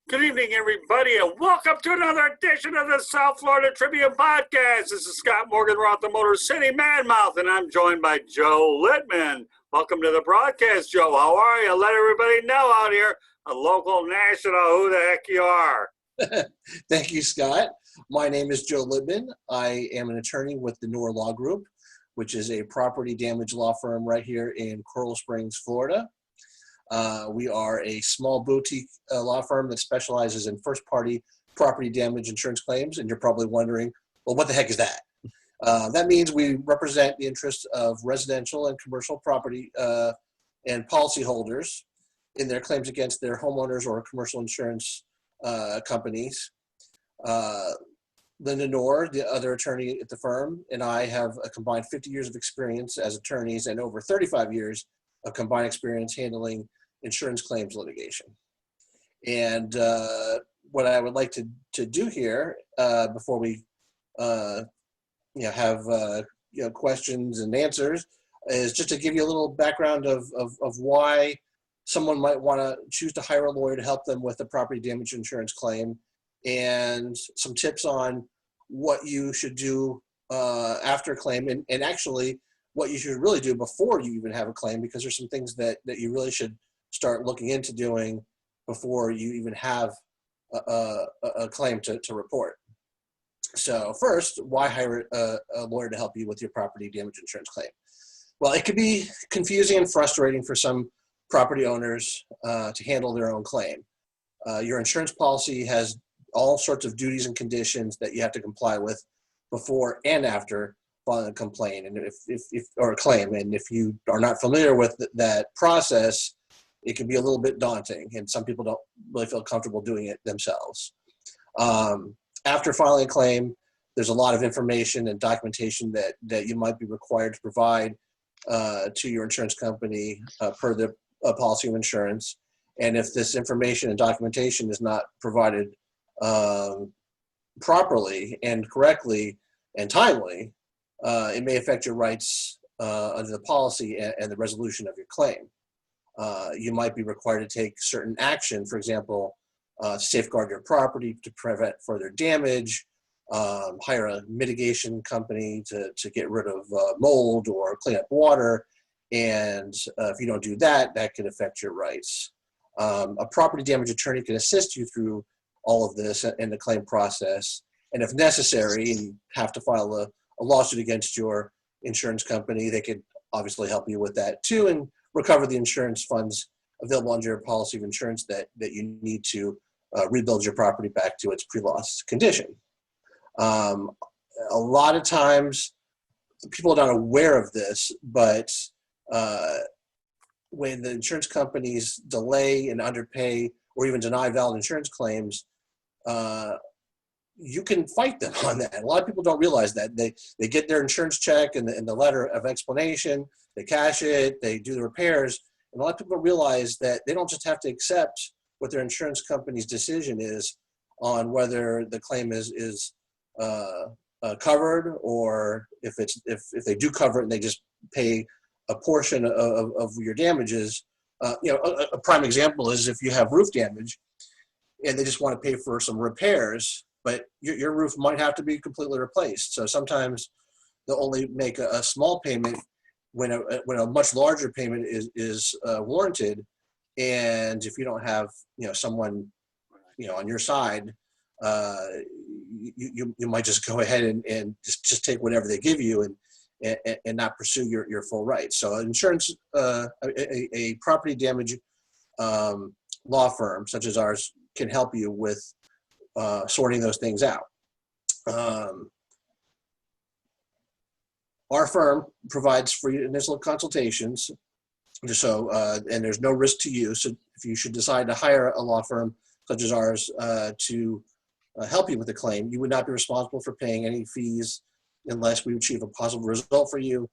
Good evening, everybody, and welcome to another edition of the South Florida Tribune Podcast. This is Scott Morgan, Roth, the Motor City Manmouth, and I'm joined by Joe Littman. Welcome to the broadcast, Joe. How are you? Let everybody know out here, a local, national, who the heck you are. Thank you, Scott. My name is Joe Littman. I am an attorney with the Noor Law Group, which is a property damage law firm right here in Coral Springs, Florida. We are a small boutique law firm that specializes in first-party property damage insurance claims, and you're probably wondering, well, what the heck is that? That means we represent the interests of residential and commercial property and policyholders in their claims against their homeowners or commercial insurance companies. Linda Noor, the other attorney at the firm, and I have a combined 50 years of experience as attorneys and over 35 years of combined experience handling insurance claims litigation. And what I would like to do here before we have questions and answers is just to give you a little background of why someone might want to choose to hire a lawyer to help them with a property damage insurance claim, and some tips on what you should do after a claim, and actually what you should really do before you even have a claim, because there's some things that you really should start looking into doing before you even have a claim to report. So first, why hire a lawyer to help you with your property damage insurance claim? Well, it could be confusing and frustrating for some property owners to handle their own claim. Your insurance policy has all sorts of duties and conditions that you have to comply with before and after filing a complaint, and or a claim. And if you are not familiar with that process, it can be a little bit daunting, and some people don't really feel comfortable doing it themselves. After filing a claim, there's a lot of information and documentation that you might be required to provide to your insurance company per the policy of insurance. And if this information and documentation is not provided properly and correctly and timely, it may affect your rights under the policy and the resolution of your claim. You might be required to take certain action, for example, safeguard your property to prevent further damage, hire a mitigation company to get rid of mold or clean up water. And if you don't do that, that can affect your rights. A property damage attorney can assist you through all of this in the claim process. And if necessary, and you have to file a lawsuit against your insurance company, they could obviously help you with that too, and recover the insurance funds available under your policy of insurance that you need to rebuild your property back to its pre-loss condition. A lot of times, people are not aware of this, but when the insurance companies delay and underpay or even deny valid insurance claims, you can fight them on that. A lot of people don't realize that. They get their insurance check and the letter of explanation, they cash it, they do the repairs, and a lot of people realize that they don't just have to accept what their insurance company's decision is on whether the claim is covered, or if they do cover it and they just pay a portion of your damages. A prime example is if you have roof damage and they just want to pay for some repairs, but your roof might have to be completely replaced. So sometimes they'll only make a small payment when a much larger payment is warranted. And if you don't have someone on your side, you might just go ahead and just take whatever they give you and not pursue your full rights. So insurance, a property damage law firm such as ours can help you with sorting those things out. Our firm provides free initial consultations, and there's no risk to you. So if you should decide to hire a law firm such as ours to help you with a claim, you would not be responsible for paying any fees unless we achieve a positive result for you.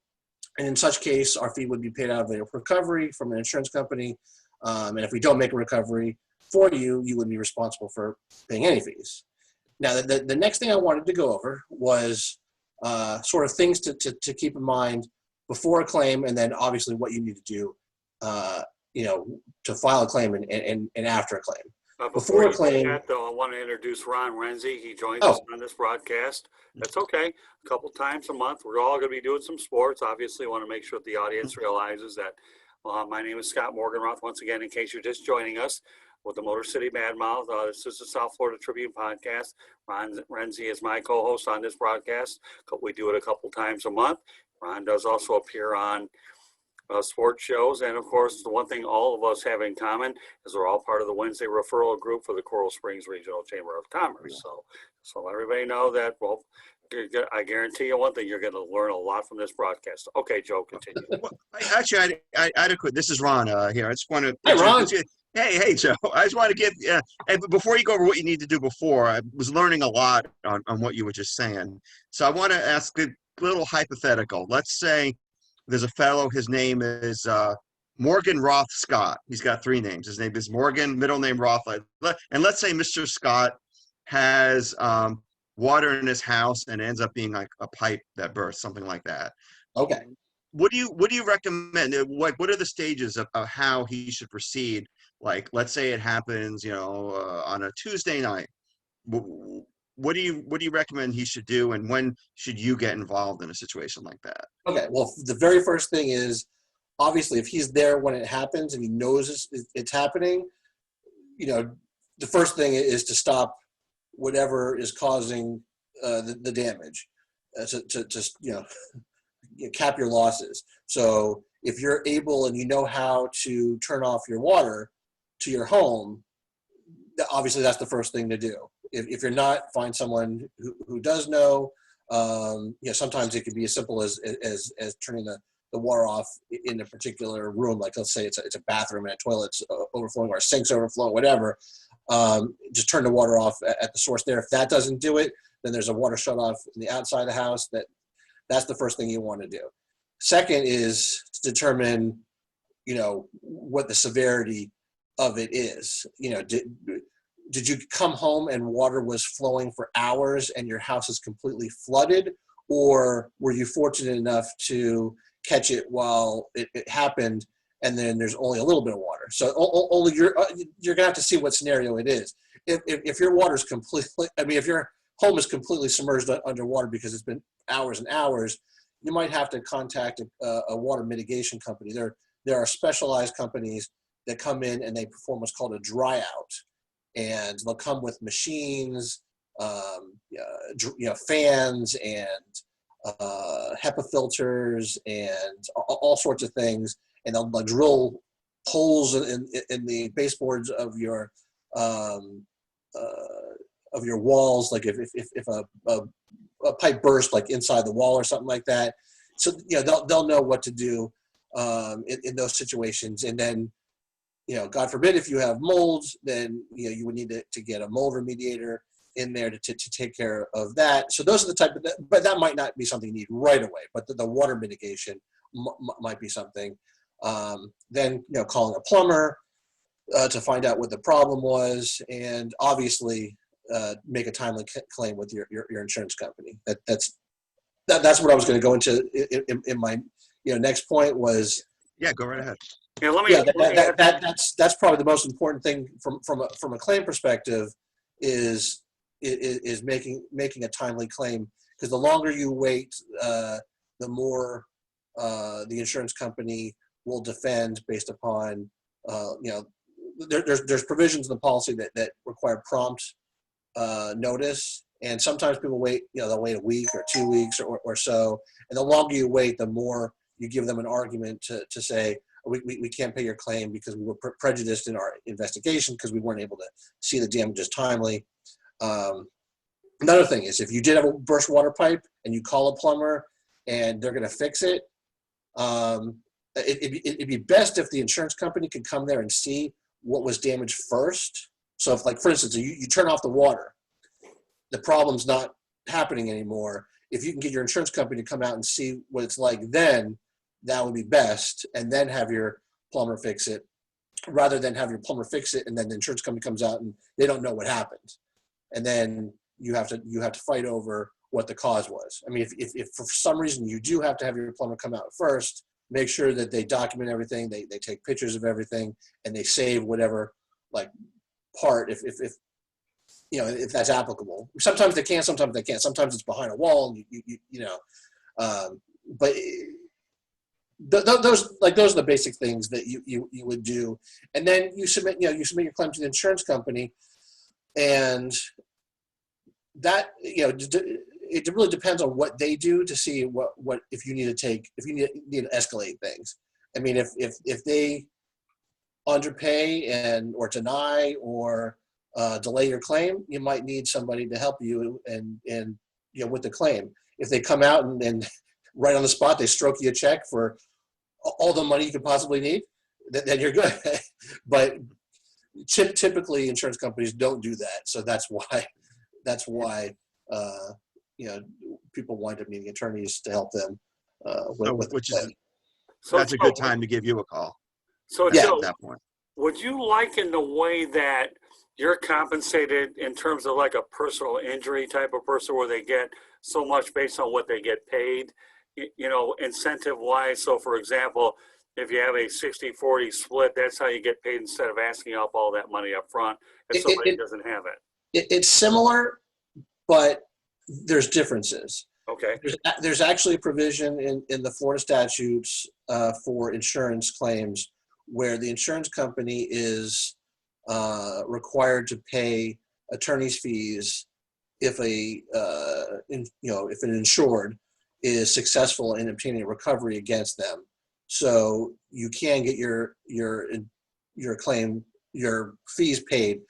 And in such case, our fee would be paid out of a recovery from an insurance company. And if we don't make a recovery for you, you would be responsible for paying any fees. Now, the next thing I wanted to go over was sort of things to keep in mind before a claim, and then obviously what you need to do, to file a claim and after a claim. Before Before a you do claim, that, though, I want to introduce Ron Renzy. He joins us oh, on this broadcast. That's okay. A couple times a month. We're all going to be doing some sports. Obviously, want to make sure the audience realizes that my name is Scott Morganroth. Once again, in case you're just joining us with the Motor City Madmouth, this is the South Florida Tribune podcast. Ron Renzy is my co-host on this broadcast. We do it a couple times a month. Ron does also appear on sports shows. And of course, the one thing all of us have in common is we're all part of the Wednesday referral group for the Coral Springs Regional Chamber of Commerce. So everybody know that, well, I guarantee you one thing, you're going to learn a lot from this broadcast. Okay, Joe, continue. Well, I adequate. This is Ron here. I just want to. Hey, Ron. Hey, Joe. I just want to give. And before you go over what you need to do before, I was learning a lot on what you were just saying. So I want to ask a little hypothetical. Let's say there's a fellow. His name is Morgan Roth Scott. He's got 3 names. His name is Morgan, middle name Roth. And let's say Mr. Scott has water in his house and ends up being like a pipe that bursts, something like that. okay. What do you recommend? What are the stages of how he should proceed? Like, let's say it happens, on a Tuesday night. What do you recommend he should do, and when should you get involved in a situation like that? Okay, well, the very first thing is, obviously, if he's there when it happens and he knows it's happening, the first thing is to stop whatever is causing the damage, to cap your losses. So if you're able and you know how to turn off your water to your home, obviously that's the first thing to do. If you're not, find someone who does know. Sometimes it could be as simple as turning the water off in a particular room. Like, let's say it's a bathroom and a toilet's overflowing or a sink's overflowing, whatever. Just turn the water off at the source there. If that doesn't do it, then there's a water shut off in the outside of the house. That's the first thing you want to do. Second is to determine, what the severity of it is. Did you come home and water was flowing for hours and your house is completely flooded, or were you fortunate enough to catch it while it happened and then there's only a little bit of water? So only you're gonna have to see what scenario it is. If your water's completely, if your home is completely submerged underwater because it's been hours and hours, you might have to contact a water mitigation company. There are specialized companies that come in and they perform what's called a dry out, and they'll come with machines, fans and HEPA filters and all sorts of things, and they'll drill holes in the baseboards of your walls, like if a pipe burst like inside the wall or something like that. So they'll know what to do in those situations. And then God forbid if you have molds, then you would need to get a mold remediator in there to take care of that. So those are the type of, but that might not be something you need right away, but the water mitigation might be something. Then calling a plumber to find out what the problem was, and obviously make a timely claim with your insurance company. That's what I was going to go into in my next point was. Yeah, go right ahead. That's probably the most important thing from a claim perspective is making a timely claim, because the longer you wait, the more the insurance company will defend based upon there's provisions in the policy that require prompt notice, and sometimes people wait, they'll wait a week or 2 weeks or so, and the longer you wait, the more you give them an argument to say, we can't pay your claim because we were prejudiced in our investigation because we weren't able to see the damages timely. Another thing is, if you did have a burst water pipe and you call a plumber and they're going to fix it, it'd be best if the insurance company could come there and see what was damaged first. So if, like, for instance, you turn off the water, the problem's not happening anymore. If you can get your insurance company to come out and see what it's like, then that would be best, and then have your plumber fix it, rather than have your plumber fix it and then the insurance company comes out and they don't know what happened, and then you have to fight over what the cause was. If for some reason you do have to have your plumber come out first, make sure that they document everything, they take pictures of everything, and they save whatever like part if that's applicable. Sometimes they can, sometimes they can't. Sometimes it's behind a wall, and but those are the basic things that you would do, and then you submit your claim to the insurance company, and that it really depends on what they do to see what if you need to escalate things. I mean, if they underpay or deny or delay your claim, you might need somebody to help you and with the claim. If they come out and right on the spot they stroke you a check for all the money you could possibly need, then you're good. But typically insurance companies don't do that, so that's why people wind up needing attorneys to help them with which the is claim. that's a good time to give you a call. So, Yeah. Joe, At that point. would you liken the way that you're compensated in terms of like a personal injury type of person where they get so much based on what they get paid, incentive wise? So for example, if you have a 60-40 split, that's how you get paid instead of asking up all that money up front if somebody doesn't have it. It's similar, but there's differences. Okay. There's actually a provision in the Florida statutes for insurance claims where the insurance company is required to pay attorney's fees if if an insured is successful in obtaining a recovery against them. So you can get your claim, your fees paid.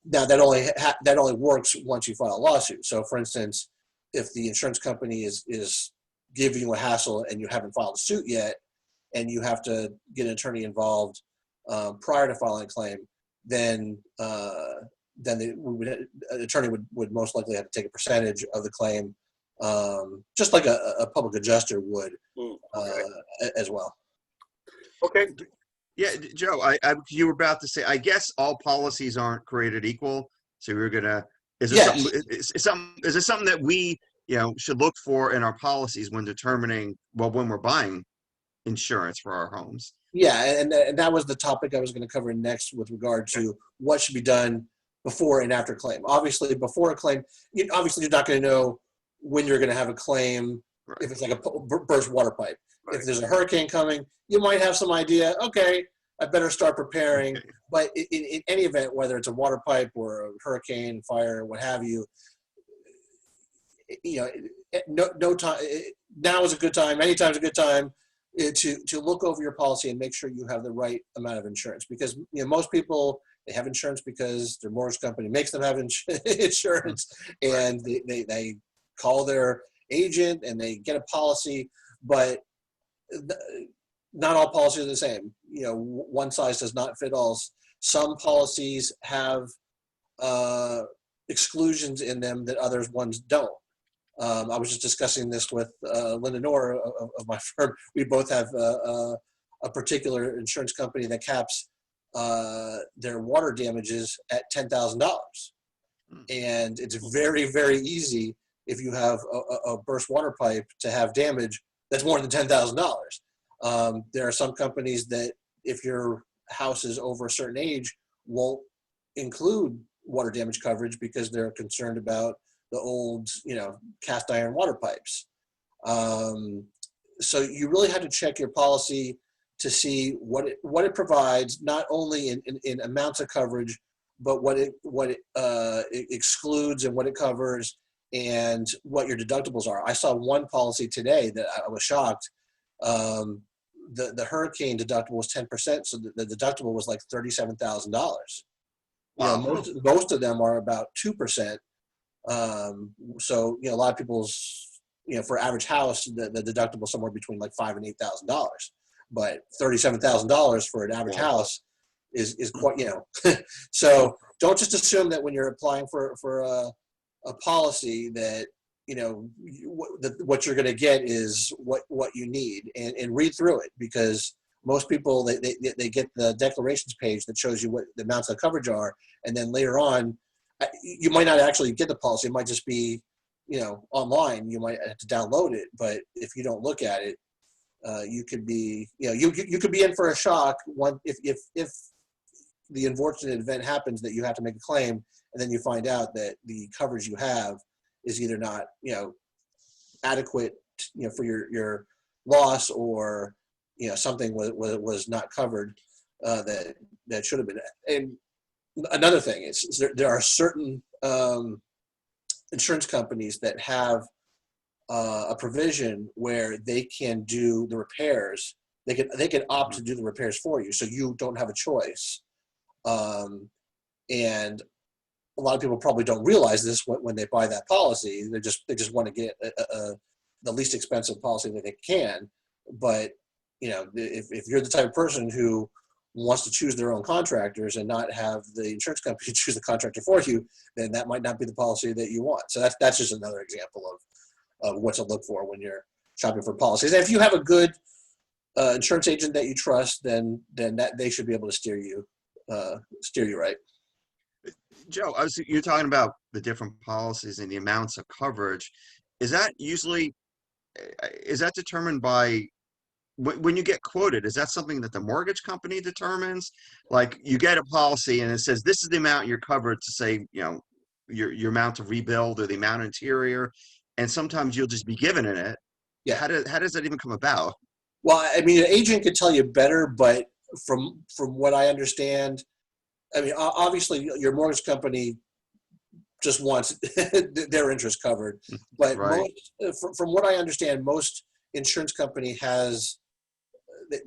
Now that only works once you file a lawsuit. So for instance, if the insurance company is giving you a hassle and you haven't filed a suit yet, and you have to get an attorney involved prior to filing a claim, then an attorney would most likely have to take a percentage of the claim, just like a public adjuster would as well. Okay. Yeah, Joe, you were about to say, I guess all policies aren't created equal. So we're gonna. Is there something that we should look for in our policies when determining when we're buying insurance for our homes? Yeah, and that was the topic I was going to cover next with regard to what should be done before and after claim. Obviously, before a claim, you're not going to know when you're going to have a claim. Right. If it's like a burst water pipe. Right. If there's a hurricane coming, you might have some idea, okay, I better start preparing. Okay. But in any event, whether it's a water pipe or a hurricane, fire, what have you, no time. Now is a good time. Anytime's a good time to look over your policy and make sure you have the right amount of insurance. Because most people, they have insurance because their mortgage company makes them have insurance, and they call their agent and they get a policy, but not all policies are the same. One size does not fit all. Some policies have exclusions in them that others ones don't. I was just discussing this with Linda Nora of my firm. We both have a particular insurance company that caps their water damages at $10,000. And it's very, very easy if you have a burst water pipe to have damage that's more than $10,000. There are some companies that, if your house is over a certain age, won't include water damage coverage because they're concerned about the old, cast iron water pipes. So you really have to check your policy to see what it provides, not only in amounts of coverage, but what it excludes and what it covers, and what your deductibles are. I saw one policy today that I was shocked. The hurricane deductible was 10%, so the deductible was like $37,000. Wow. Most of them are about 2%. So a lot of people's, for average house, the deductible is somewhere between like $5,000 and $8,000. But $37,000 for an average house is quite, So don't just assume that when you're applying for a policy that what you're going to get is what you need, and read through it, because most people they get the declarations page that shows you what the amounts of coverage are, and then later on you might not actually get the policy. It might just be online. You might have to download it, but if you don't look at it, you could be you could be in for a shock if the unfortunate event happens that you have to make a claim, and then you find out that the coverage you have is either not, adequate, for your loss, or, something was not covered that should have been. And another thing is there are certain insurance companies that have a provision where they can do the repairs. They can opt to do the repairs for you, so you don't have a choice. And a lot of people probably don't realize this when they buy that policy. They just want to get the least expensive policy that they can. But if you're the type of person who wants to choose their own contractors and not have the insurance company choose the contractor for you, then that might not be the policy that you want. So that's just another example of what to look for when you're shopping for policies. And if you have a good insurance agent that you trust, then that they should be able to steer you right. Joe, you're talking about the different policies and the amounts of coverage. Is that determined by when you get quoted? Is that something that the mortgage company determines? Like, you get a policy and it says this is the amount you're covered to, say, your amount to rebuild or the amount interior, and sometimes you'll just be given in it. Yeah. How does that even come about? Well, I mean, an agent could tell you better, but from what I understand, I mean, obviously your mortgage company just wants their interest covered. But Right. From what I understand, most insurance company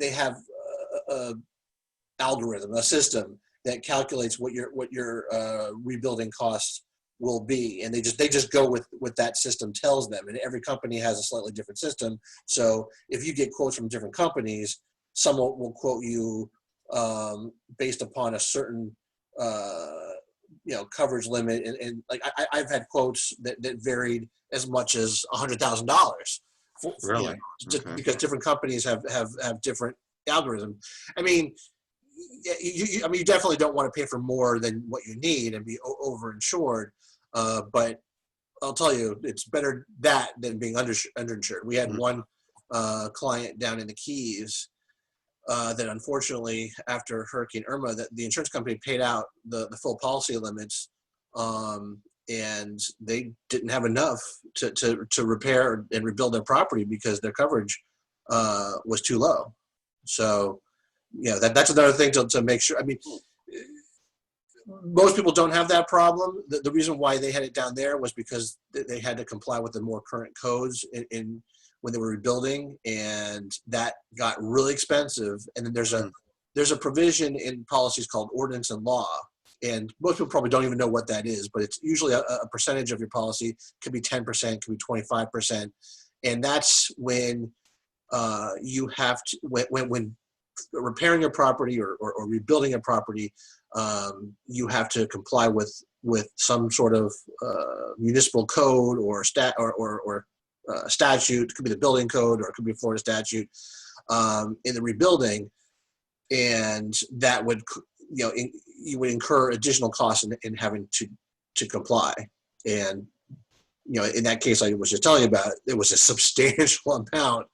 they have a algorithm, a system that calculates what your rebuilding costs will be, and they just go with that system tells them. And every company has a slightly different system. So if you get quotes from different companies, some will quote you based upon a certain coverage limit, and like I've had quotes that varied as much as $100,000. Really? Just Okay. because different companies have different algorithms. I mean, you definitely don't want to pay for more than what you need and be overinsured. But I'll tell you, it's better that than being underinsured. We had one client down in the Keys that unfortunately, after Hurricane Irma, that the insurance company paid out the full policy limits, and they didn't have enough to repair and rebuild their property because their coverage was too low. So, that's another thing to make sure. I mean, most people don't have that problem. The reason why they had it down there was because they had to comply with the more current codes in when they were rebuilding, and that got really expensive. And then there's a provision in policies called ordinance and law, and most people probably don't even know what that is, but it's usually a percentage of your policy. It could be 10%, could be 25%, and that's when you have to when repairing your property or rebuilding a property, you have to comply with some sort of municipal code or statute. It could be the building code, or it could be a Florida statute in the rebuilding, and that would you would incur additional costs in having to comply. And in that case I was just telling you about, it was a substantial amount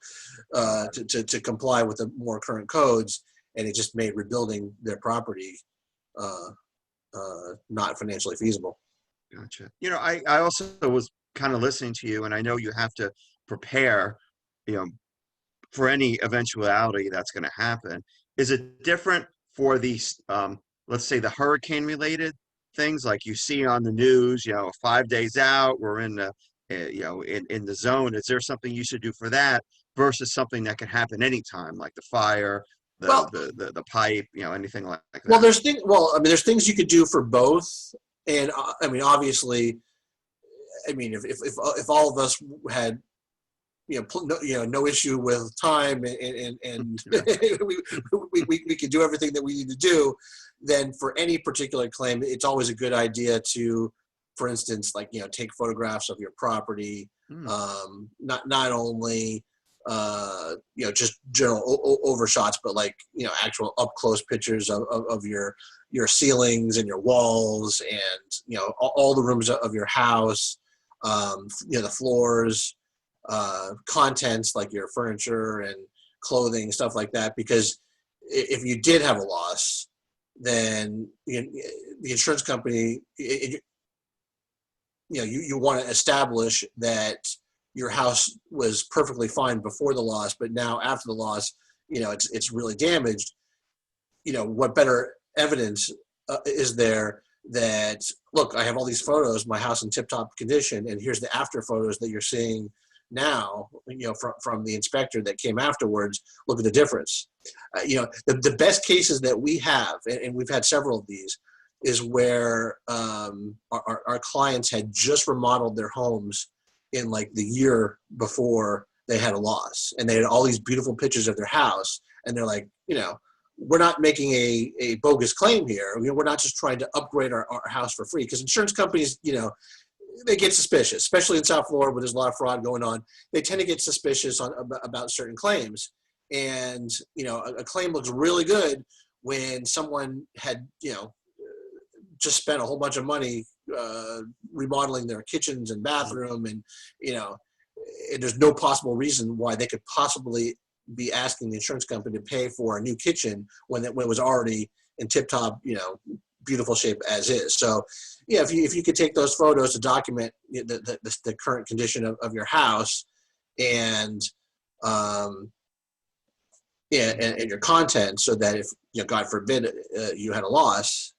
to comply with the more current codes, and it just made rebuilding their property not financially feasible. Gotcha. I also was kind of listening to you, and I know you have to prepare, for any eventuality that's going to happen. Is it different for these, let's say, the hurricane related things like you see on the news, 5 days out, we're in the, in the zone? Is there something you should do for that versus something that can happen anytime, like the fire, the pipe, anything like that? Well, there's things you could do for both. And I mean, obviously, if all of us had no issue with time, and we could do everything that we need to do, then for any particular claim, it's always a good idea to, for instance, take photographs of your property, not only just general overshots, but actual up close pictures of your ceilings and your walls, and all the rooms of your house, the floors, contents like your furniture and clothing, stuff like that. Because if you did have a loss, then the insurance company, you want to establish that your house was perfectly fine before the loss, but now after the loss, it's really damaged. What better evidence is there that, look, I have all these photos, my house in tip-top condition, and here's the after photos that you're seeing now, from the inspector that came afterwards. Look at the difference. The best cases that we have, and we've had several of these, is where our clients had just remodeled their homes in like the year before they had a loss, and they had all these beautiful pictures of their house, and they're like, we're not making a bogus claim here. We're not just trying to upgrade our house for free, because insurance companies, they get suspicious, especially in South Florida where there's a lot of fraud going on. They tend to get suspicious about certain claims. And, a claim looks really good when someone had, just spent a whole bunch of money remodeling their kitchens and bathroom, and and there's no possible reason why they could possibly be asking the insurance company to pay for a new kitchen when it was already in tip-top, beautiful shape as is. So, if you could take those photos to document the current condition of your house, and and your content, so that if God forbid you had a loss,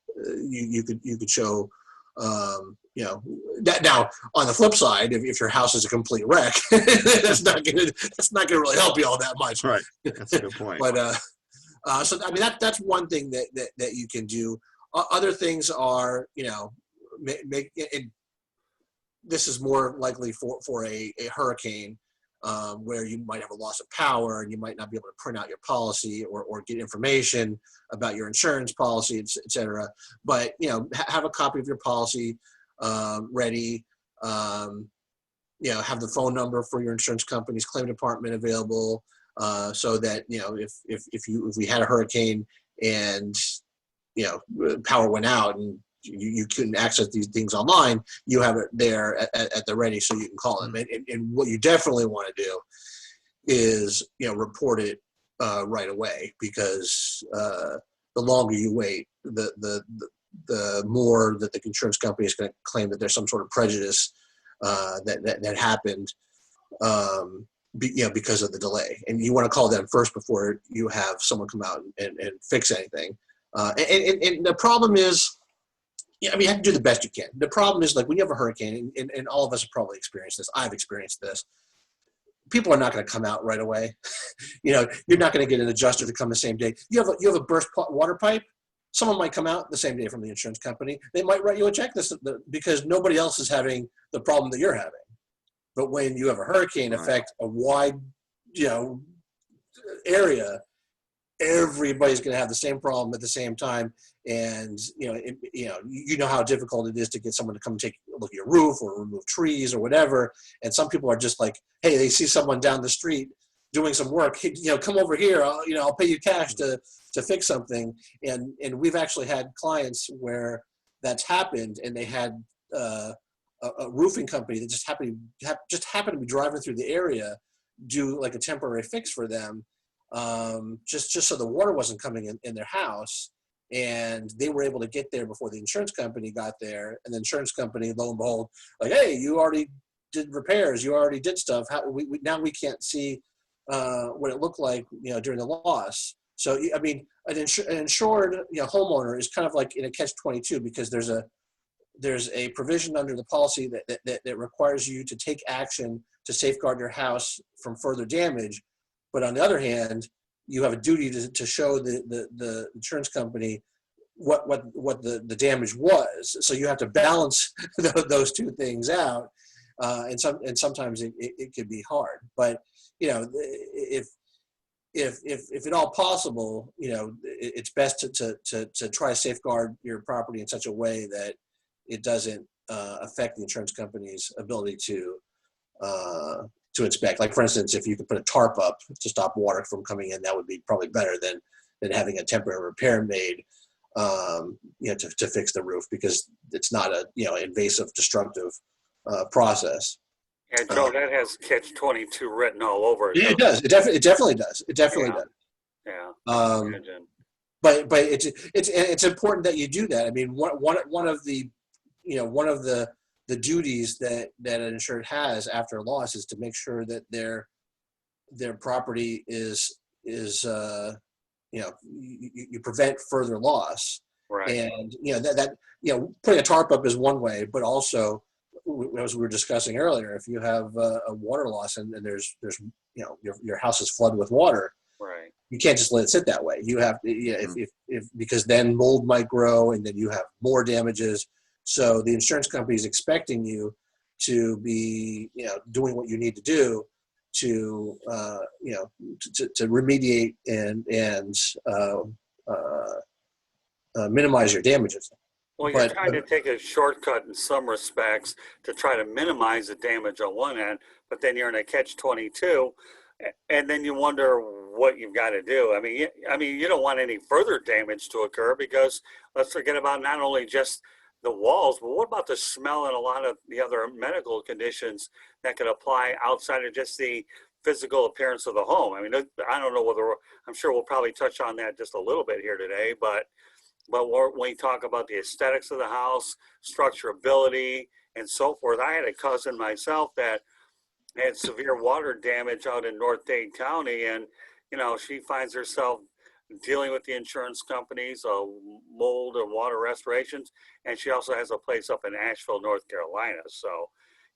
you could show that. Now, on the flip side, if your house is a complete wreck, that's not gonna really help you all that much. Right, that's a good point. But so I mean, that's one thing that you can do. Other things are, make it. This is more likely for a hurricane, where you might have a loss of power and you might not be able to print out your policy or get information about your insurance policy, et cetera. But, have a copy of your policy ready. Have the phone number for your insurance company's claim department available, so that, if we had a hurricane and, power went out and you couldn't access these things online, you have it there at the ready, so you can call them. And what you definitely want to do is, report it right away, because the longer you wait, the more that the insurance company is going to claim that there's some sort of prejudice that happened, because of the delay. And you want to call them first before you have someone come out and fix anything. And the problem is, you have to do the best you can. The problem is, like, when you have a hurricane, and all of us have probably experienced this, I've experienced this, people are not going to come out right away. You're not going to get an adjuster to come the same day. You have a burst water pipe, someone might come out the same day from the insurance company. They might write you a check because nobody else is having the problem that you're having. But when you have a hurricane affect a wide, area, everybody's going to have the same problem at the same time. And, you know how difficult it is to get someone to come take a look at your roof or remove trees or whatever. And some people are just like, hey, they see someone down the street doing some work, hey, come over here, I'll pay you cash to fix something. And we've actually had clients where that's happened, and they had a roofing company that just happened to be driving through the area, do like a temporary fix for them, just so the water wasn't coming in their house. And they were able to get there before the insurance company got there. And the insurance company, lo and behold, like, hey, you already did repairs, you already did stuff. Now we can't see what it looked like, during the loss. So, I mean, an insured homeowner is kind of like in a catch-22, because there's a provision under the policy that requires you to take action to safeguard your house from further damage. But on the other hand, you have a duty to show the insurance company what the damage was. So you have to balance those two things out, and sometimes it could be hard. But if at all possible, it's best to try to safeguard your property in such a way that it doesn't affect the insurance company's ability to inspect. Like, for instance, if you could put a tarp up to stop water from coming in, that would be probably better than having a temporary repair made, to fix the roof, because it's not a invasive, destructive process. Yeah, Joe, that has catch-22 written all over it. Yeah, it does. It definitely does. It definitely does. Yeah. Um, Imagine. but it's important that you do that. I mean, one of the the duties that an insured has after a loss is to make sure that their property is you prevent further loss. Right. And that putting a tarp up is one way, but also, as we were discussing earlier, if you have a water loss and there's your house is flooded with water, right, you can't just let it sit that way. You have to, if because then mold might grow and then you have more damages. So the insurance company is expecting you to be doing what you need to do to to remediate and minimize your damages. well, you're trying to take a shortcut in some respects to try to minimize the damage on one end, but then you're in a catch-22, and then you wonder what you've got to do. I mean, you don't want any further damage to occur, because let's forget about not only just the walls, but what about the smell and a lot of the other medical conditions that could apply outside of just the physical appearance of the home? I mean, I don't know whether, I'm sure we'll probably touch on that just a little bit here today, but when we talk about the aesthetics of the house, structurability, and so forth. I had a cousin myself that had severe water damage out in North Dade County, and she finds herself dealing with the insurance companies, mold and water restorations, and she also has a place up in Asheville, North Carolina. So,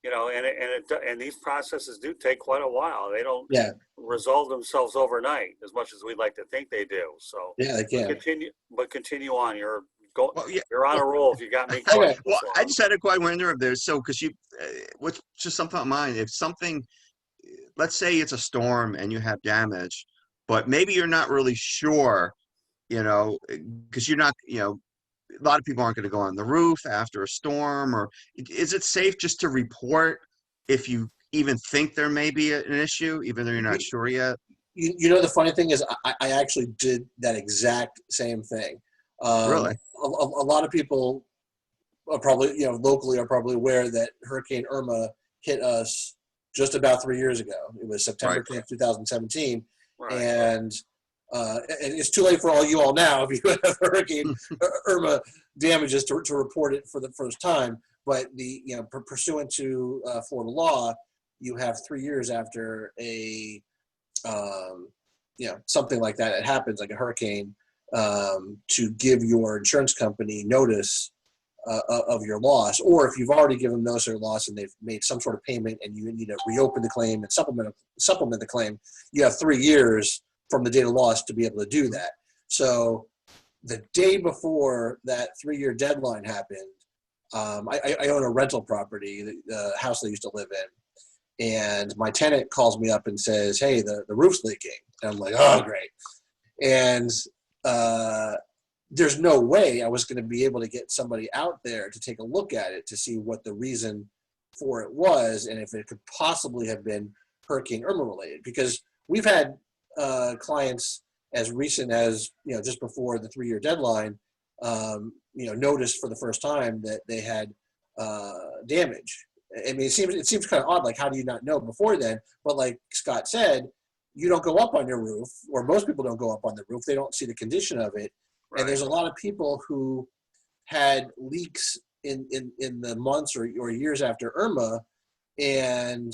and these processes do take quite a while. They don't resolve themselves overnight as much as we'd like to think they do. So yeah, they can. Continue on. You're on a roll. If you got me. Well, I just had a quite wonder if there's because what's just something on mind. If something, let's say it's a storm and you have damage, but maybe you're not really sure, because you're not, a lot of people aren't going to go on the roof after a storm. Or is it safe just to report if you even think there may be an issue, even though you're not sure yet? The funny thing is, I actually did that exact same thing. Really? A lot of people are probably, locally are probably aware that Hurricane Irma hit us just about 3 years ago. It was September 10th, 2017. Right. And it's too late for all you all now if you have Hurricane Irma damages to report it for the first time. But pursuant to Florida law, you have 3 years after a something like that happens, like a hurricane, to give your insurance company notice of your loss. Or if you've already given them notice of your loss and they've made some sort of payment and you need to reopen the claim and supplement the claim, you have 3 years from the date of loss to be able to do that. So the day before that 3-year deadline happened, I own a rental property, the house I used to live in, and my tenant calls me up and says, "Hey, the roof's leaking." And I'm like, "Oh, great." And there's no way I was going to be able to get somebody out there to take a look at it to see what the reason for it was and if it could possibly have been Hurricane Irma related, because we've had clients as recent as just before the 3-year deadline noticed for the first time that they had damage. I mean, it seems kind of odd, like, how do you not know before then? But like Scott said, you don't go up on your roof, or most people don't go up on the roof. They don't see the condition of it. Right. And there's a lot of people who had leaks in the months or years after Irma, and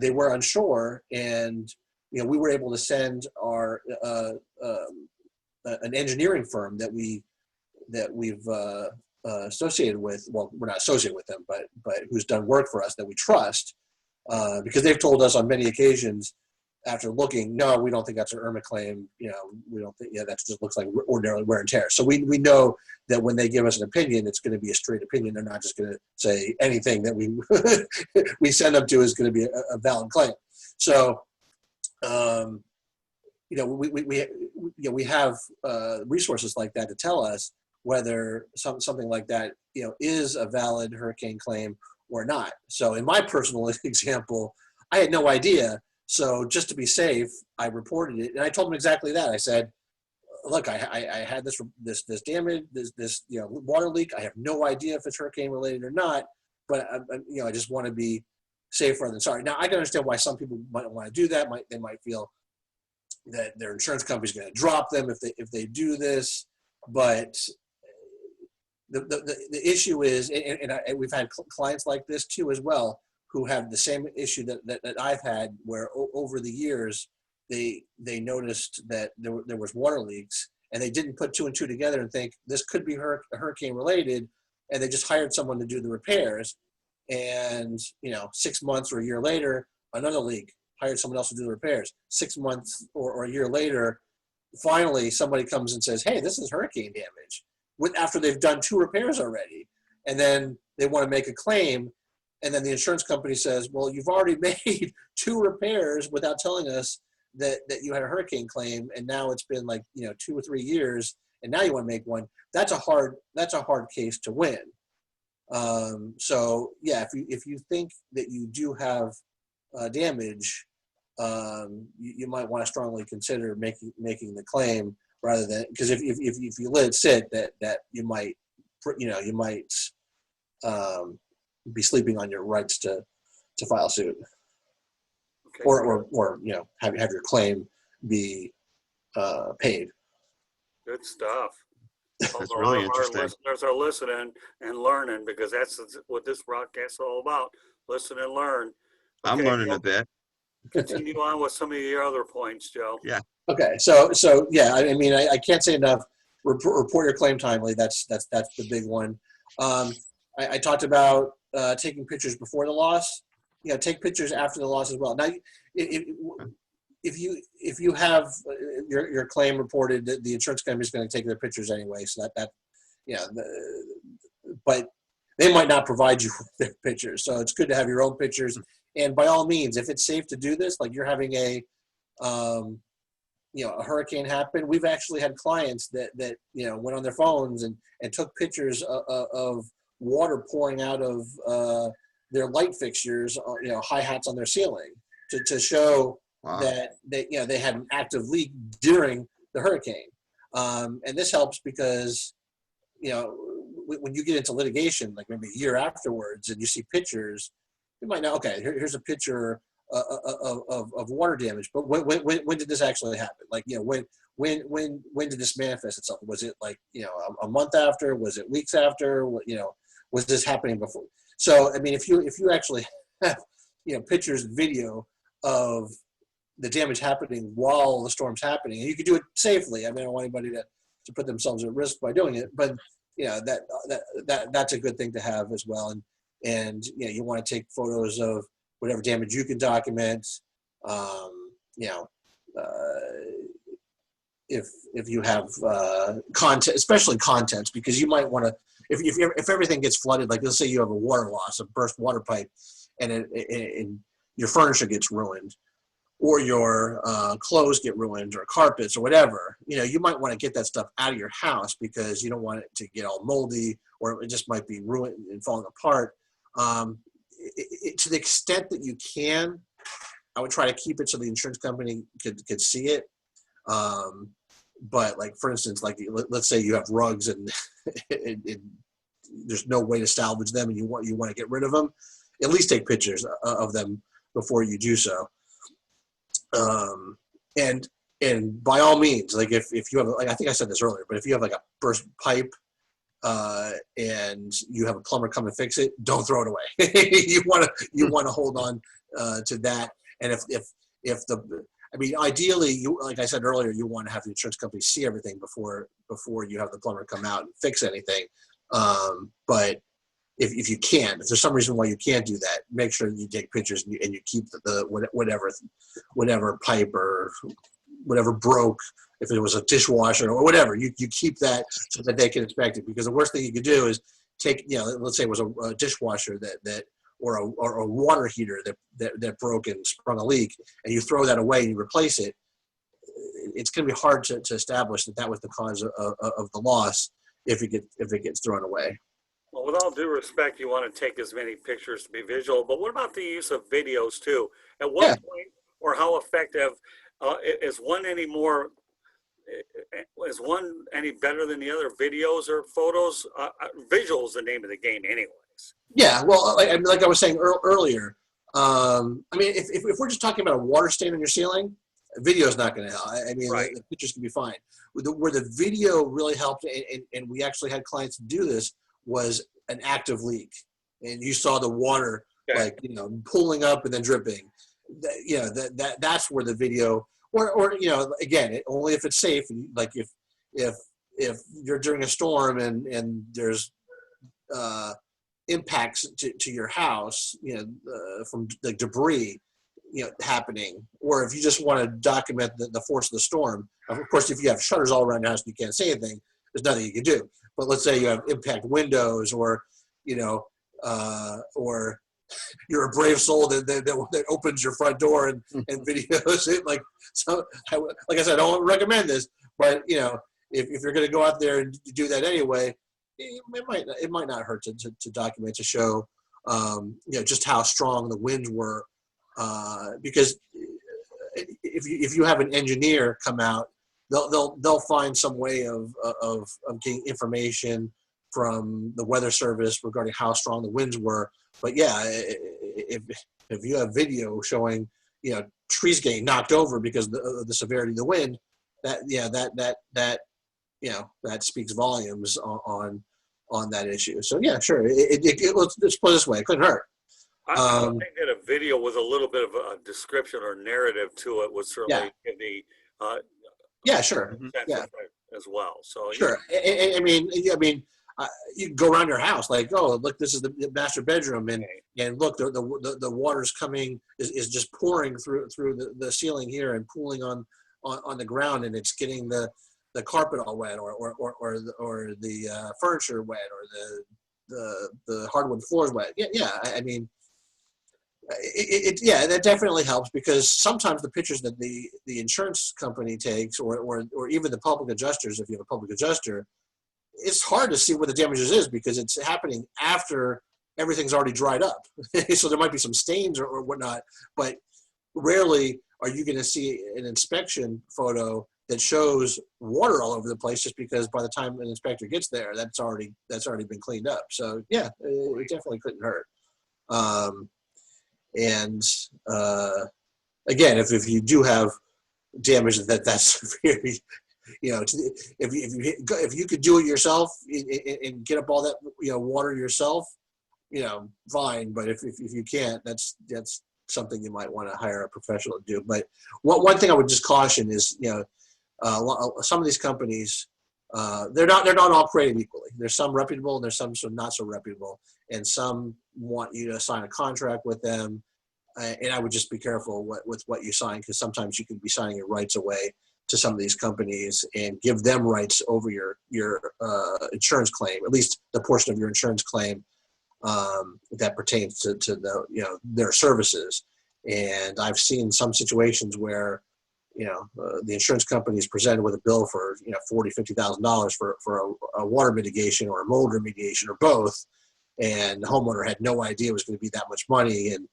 they were unsure. And we were able to send our an engineering firm that we've associated with. Well, we're not associated with them, but who's done work for us that we trust, because they've told us on many occasions after looking, no, we don't think that's an Irma claim. We don't think, that just looks like ordinarily wear and tear. So we know that when they give us an opinion, it's going to be a straight opinion. They're not just going to say anything that we send them to is going to be a valid claim. So, we have resources like that to tell us whether something like that, is a valid hurricane claim or not. So in my personal example, I had no idea. So just to be safe, I reported it, and I told them exactly that. I said, "Look, I had this damage, this water leak. I have no idea if it's hurricane related or not, but I just want to be safer than sorry." Now I can understand why some people might want to do that. They might feel that their insurance company's going to drop them if they do this. But the issue is, and we've had clients like this too as well, who have the same issue that I've had, where over the years they noticed that there was water leaks, and they didn't put two and two together and think this could be hurricane related, and they just hired someone to do the repairs. And 6 months or a year later, another leak, hired someone else to do the repairs. 6 months or a year later, finally somebody comes and says, hey, this is hurricane damage, after they've done two repairs already. And then they want to make a claim, and then the insurance company says, well, you've already made two repairs without telling us that you had a hurricane claim, and now it's been 2 or 3 years, and now you want to make one. That's a hard case to win. So yeah, if you think that you do have damage, you might want to strongly consider making the claim, rather than, because if you let it sit, that you might be sleeping on your rights to file suit. Okay. Or have your claim be paid. Good stuff. That's really interesting. Our listeners are listening and learning, because that's what this broadcast is all about. Listen and learn. Okay, I'm learning a bit. Continue on with some of your other points, Joe. Yeah. Okay, so yeah, I can't say enough. Report your claim timely. That's the big one. I talked about taking pictures before the loss. Take pictures after the loss as well. Now, if you have your claim reported, the insurance company is going to take their pictures anyway. So but they might not provide you with their pictures. So it's good to have your own pictures. And by all means, if it's safe to do this, like you're having a hurricane happen. We've actually had clients that went on their phones and took pictures of water pouring out of their light fixtures, high hats on their ceiling, to show that they had an active leak during the hurricane. And this helps because when you get into litigation, like maybe a year afterwards, and you see pictures, you might know, okay, here's a picture of water damage, but when did this actually happen? When did this manifest itself? Was it a month after? Was it weeks after? Was this happening before? So if you actually have pictures, video of the damage happening while the storm's happening, and you can do it safely. I don't want anybody to put themselves at risk by doing it, but that's a good thing to have as well. And you want to take photos of whatever damage you can document. If you have content, especially contents, because you might want to, if everything gets flooded, like let's say you have a water loss, a burst water pipe, and your furniture gets ruined, or your clothes get ruined, or carpets, or whatever, you might want to get that stuff out of your house because you don't want it to get all moldy, or it just might be ruined and falling apart. To the extent that you can, I would try to keep it so the insurance company could see it. But for instance, let's say you have rugs and there's no way to salvage them, and you want to get rid of them, at least take pictures of them before you do so. And by all means, if you have, I think I said this earlier, but if you have a burst pipe, and you have a plumber come and fix it, don't throw it away. you want to hold on to that. And ideally, like I said earlier, you want to have the insurance company see everything before you have the plumber come out and fix anything. But if you can't, if there's some reason why you can't do that, make sure you take pictures and you keep the whatever pipe or whatever broke, if it was a dishwasher or whatever, you keep that so that they can inspect it. Because the worst thing you could do is take, let's say it was a dishwasher or a water heater that broke and sprung a leak, and you throw that away and you replace it. It's going to be hard to establish that was the cause of the loss if it gets thrown away. Well, with all due respect, you want to take as many pictures to be visual, but what about the use of videos too? At what point or how effective is one any more? Is one any better than the other? Videos or photos? Visual is the name of the game, anyways. Yeah, well, like I was saying earlier, if we're just talking about a water stain on your ceiling, Video is not going to help. I mean, Right. the pictures can be fine. Where the video really helped, and we actually had clients do this, was an active leak. And you saw the water, Okay. like, you know, pulling up and then dripping. You know, that's where the video, or you know, again, only if it's safe. Like if you're during a storm and there's impacts to your house, you know, from like debris, you know, happening, or if you just want to document the force of the storm. Of course, if you have shutters all around your house and you can't say anything, there's nothing you can do. But let's say you have impact windows, or you know, or you're a brave soul that opens your front door and videos it. Like, so, like I said, I don't recommend this, but you know, if you're going to go out there and do that anyway, it might not hurt to document, to show, you know, just how strong the winds were, because if you have an engineer come out, they'll find some way of getting information from the weather service regarding how strong the winds were. But yeah, if you have video showing, you know, trees getting knocked over because of the severity of the wind, that you know, that speaks volumes on that issue. So yeah, sure. Let's put it this way, it couldn't hurt. I think that a video with a little bit of a description or narrative to it would certainly give the yeah, sure. sense Yeah, of it as well. So sure. I mean, you can go around your house like, oh, look, this is the master bedroom, and look, the water's coming, is just pouring through the ceiling here and pooling on the ground, and it's getting the carpet all wet, or the furniture wet, or the hardwood floors wet. Yeah. I mean, that definitely helps, because sometimes the pictures that the insurance company takes, or even the public adjusters, if you have a public adjuster, it's hard to see what the damages is, because it's happening after everything's already dried up. So there might be some stains or whatnot, but rarely are you going to see an inspection photo that shows water all over the place, just because by the time an inspector gets there, that's already been cleaned up. So yeah, it definitely couldn't hurt. And again, if you do have damage that's severe, you know, if you could do it yourself and get up all that, you know, water yourself, you know, fine. But if you can't, that's something you might want to hire a professional to do. But one thing I would just caution is, you know, some of these companies, they're not all created equally. There's some reputable and there's some not so reputable, and some want you to sign a contract with them. And I would just be careful with what you sign, because sometimes you can be signing your rights away to some of these companies and give them rights over your insurance claim, at least the portion of your insurance claim that pertains to the, you know, their services. And I've seen some situations where, you know, the insurance company is presented with a bill for, you know, $40,000-$50,000 for a water mitigation or a mold remediation or both, and the homeowner had no idea it was going to be that much money. And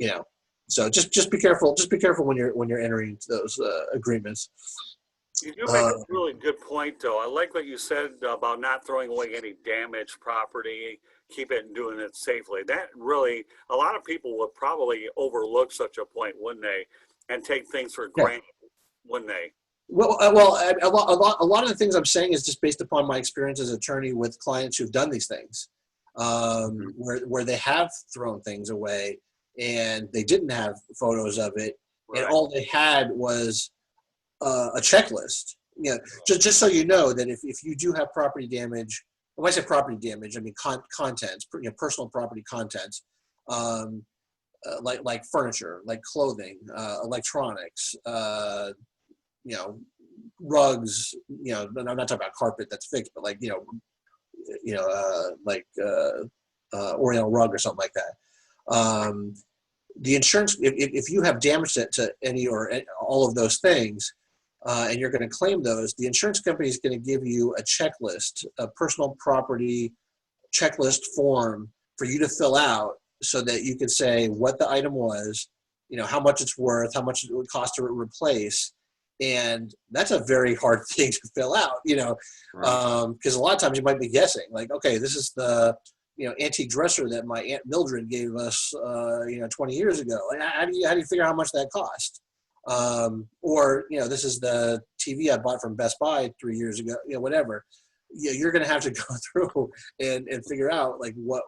you know, so just be careful. Just be careful when you're entering those agreements. you do make a really good point, though. I like what you said about not throwing away any damaged property, keep it and doing it safely. That really, a lot of people would probably overlook such a point, wouldn't they? And take things for granted, wouldn't they? Well, a lot of the things I'm saying is just based upon my experience as an attorney with clients who've done these things, where they have thrown things away and they didn't have photos of it, and all they had was a checklist. You know, just so you know that if you do have property damage, when I say property damage, I mean contents, you know, personal property contents, like furniture, like clothing, electronics, you know, rugs, you know, I'm not talking about carpet that's fixed, but like, like Oriental rug or something like that. The insurance, if you have damage to any or all of those things, and you're going to claim those, the insurance company is going to give you a checklist, a personal property checklist form for you to fill out, so that you can say what the item was, you know, how much it's worth, how much it would cost to replace. And that's a very hard thing to fill out, you know, because a lot of times you might be guessing, like, okay, this is the, you know, antique dresser that my Aunt Mildred gave us, you know, 20 years ago. And how do you figure out how much that cost? Or, this is the TV I bought from Best Buy 3 years ago, whatever. You're going to have to go through and figure out like what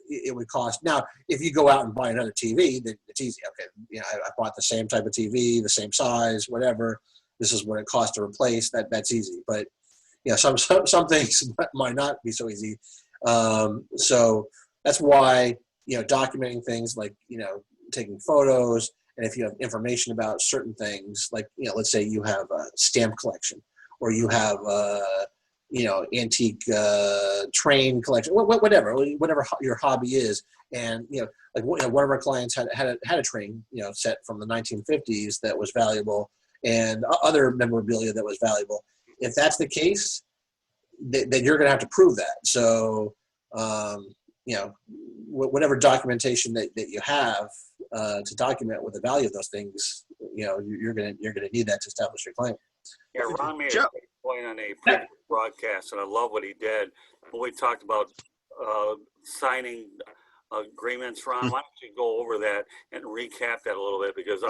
it would cost. Now, if you go out and buy another TV, then it's easy. Okay, I bought the same type of TV, the same size, whatever. This is what it costs to replace. That's easy. But some things might not be so easy. So that's why documenting things like taking photos, and if you have information about certain things, like let's say you have a stamp collection, or you have antique train collection, whatever your hobby is, and like one of our clients had a train set from the 1950s that was valuable, and other memorabilia that was valuable. If that's the case, then you're going to have to prove that. So whatever documentation that you have to document what the value of those things, you're going to need that to establish your claim. Yeah, Ron made a great point on a previous broadcast, and I love what he did. When we talked about signing agreements, Ron, why don't you go over that and recap that a little bit, because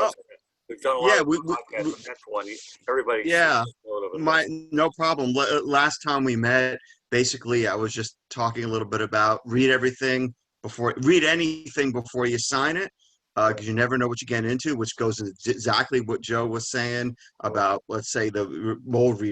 we've done a lot of podcasts, but that's one everybody. Yeah, no problem. Last time we met, basically, I was just talking a little bit about read anything before you sign it, because you never know what you get into, which goes into exactly what Joe was saying about, let's say, the mold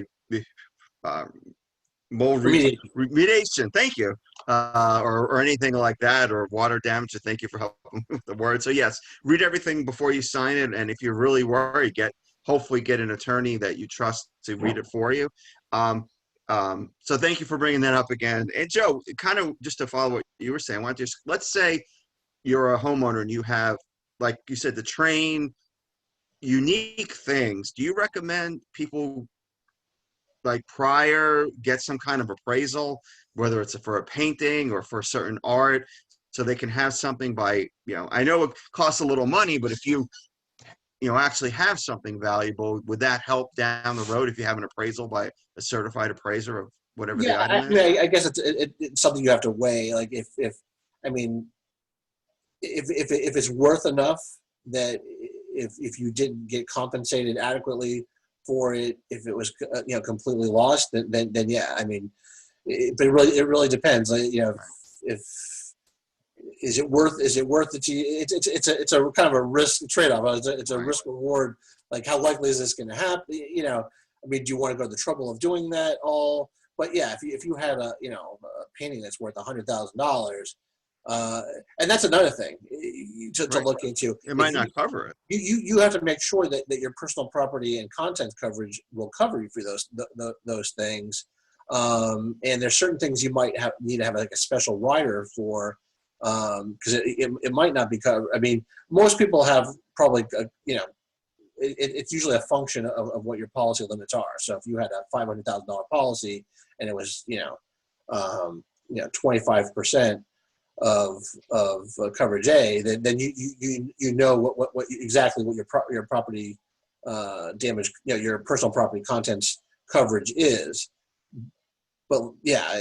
remediation. Thank you. Or anything like that, or water damage. So thank you for helping with the word. So yes, read everything before you sign it, and if you're really worried, hopefully get an attorney that you trust to read it for you. So thank you for bringing that up again. And Joe, kind of just to follow what you were saying, let's say you're a homeowner and you have, like you said, the train, unique things. Do you recommend people like prior get some kind of appraisal, whether it's for a painting or for certain art, so they can have something by, I know it costs a little money, but if you actually have something valuable, would that help down the road if you have an appraisal by a certified appraiser of whatever the item is? I guess it's something you have to weigh. Like if it's worth enough that if you didn't get compensated adequately for it, if it was completely lost, then yeah. I mean, but it really depends. Like, if is it worth it to you? It's a kind of a risk trade-off. It's a risk reward. Like, how likely is this going to happen? I mean, do you want to go to the trouble of doing that all? But yeah, if you had a painting that's worth $100,000, and that's another thing to look into. It might not cover it. You have to make sure that your personal property and contents coverage will cover you for those things. And there's certain things you might need to have like a special rider for, because it might not be covered. I mean, most people have probably it's usually a function of what your policy limits are. So if you had a $500,000 policy and it was 25% of coverage A, then you know what exactly what your property damage, your personal property contents coverage is. But yeah,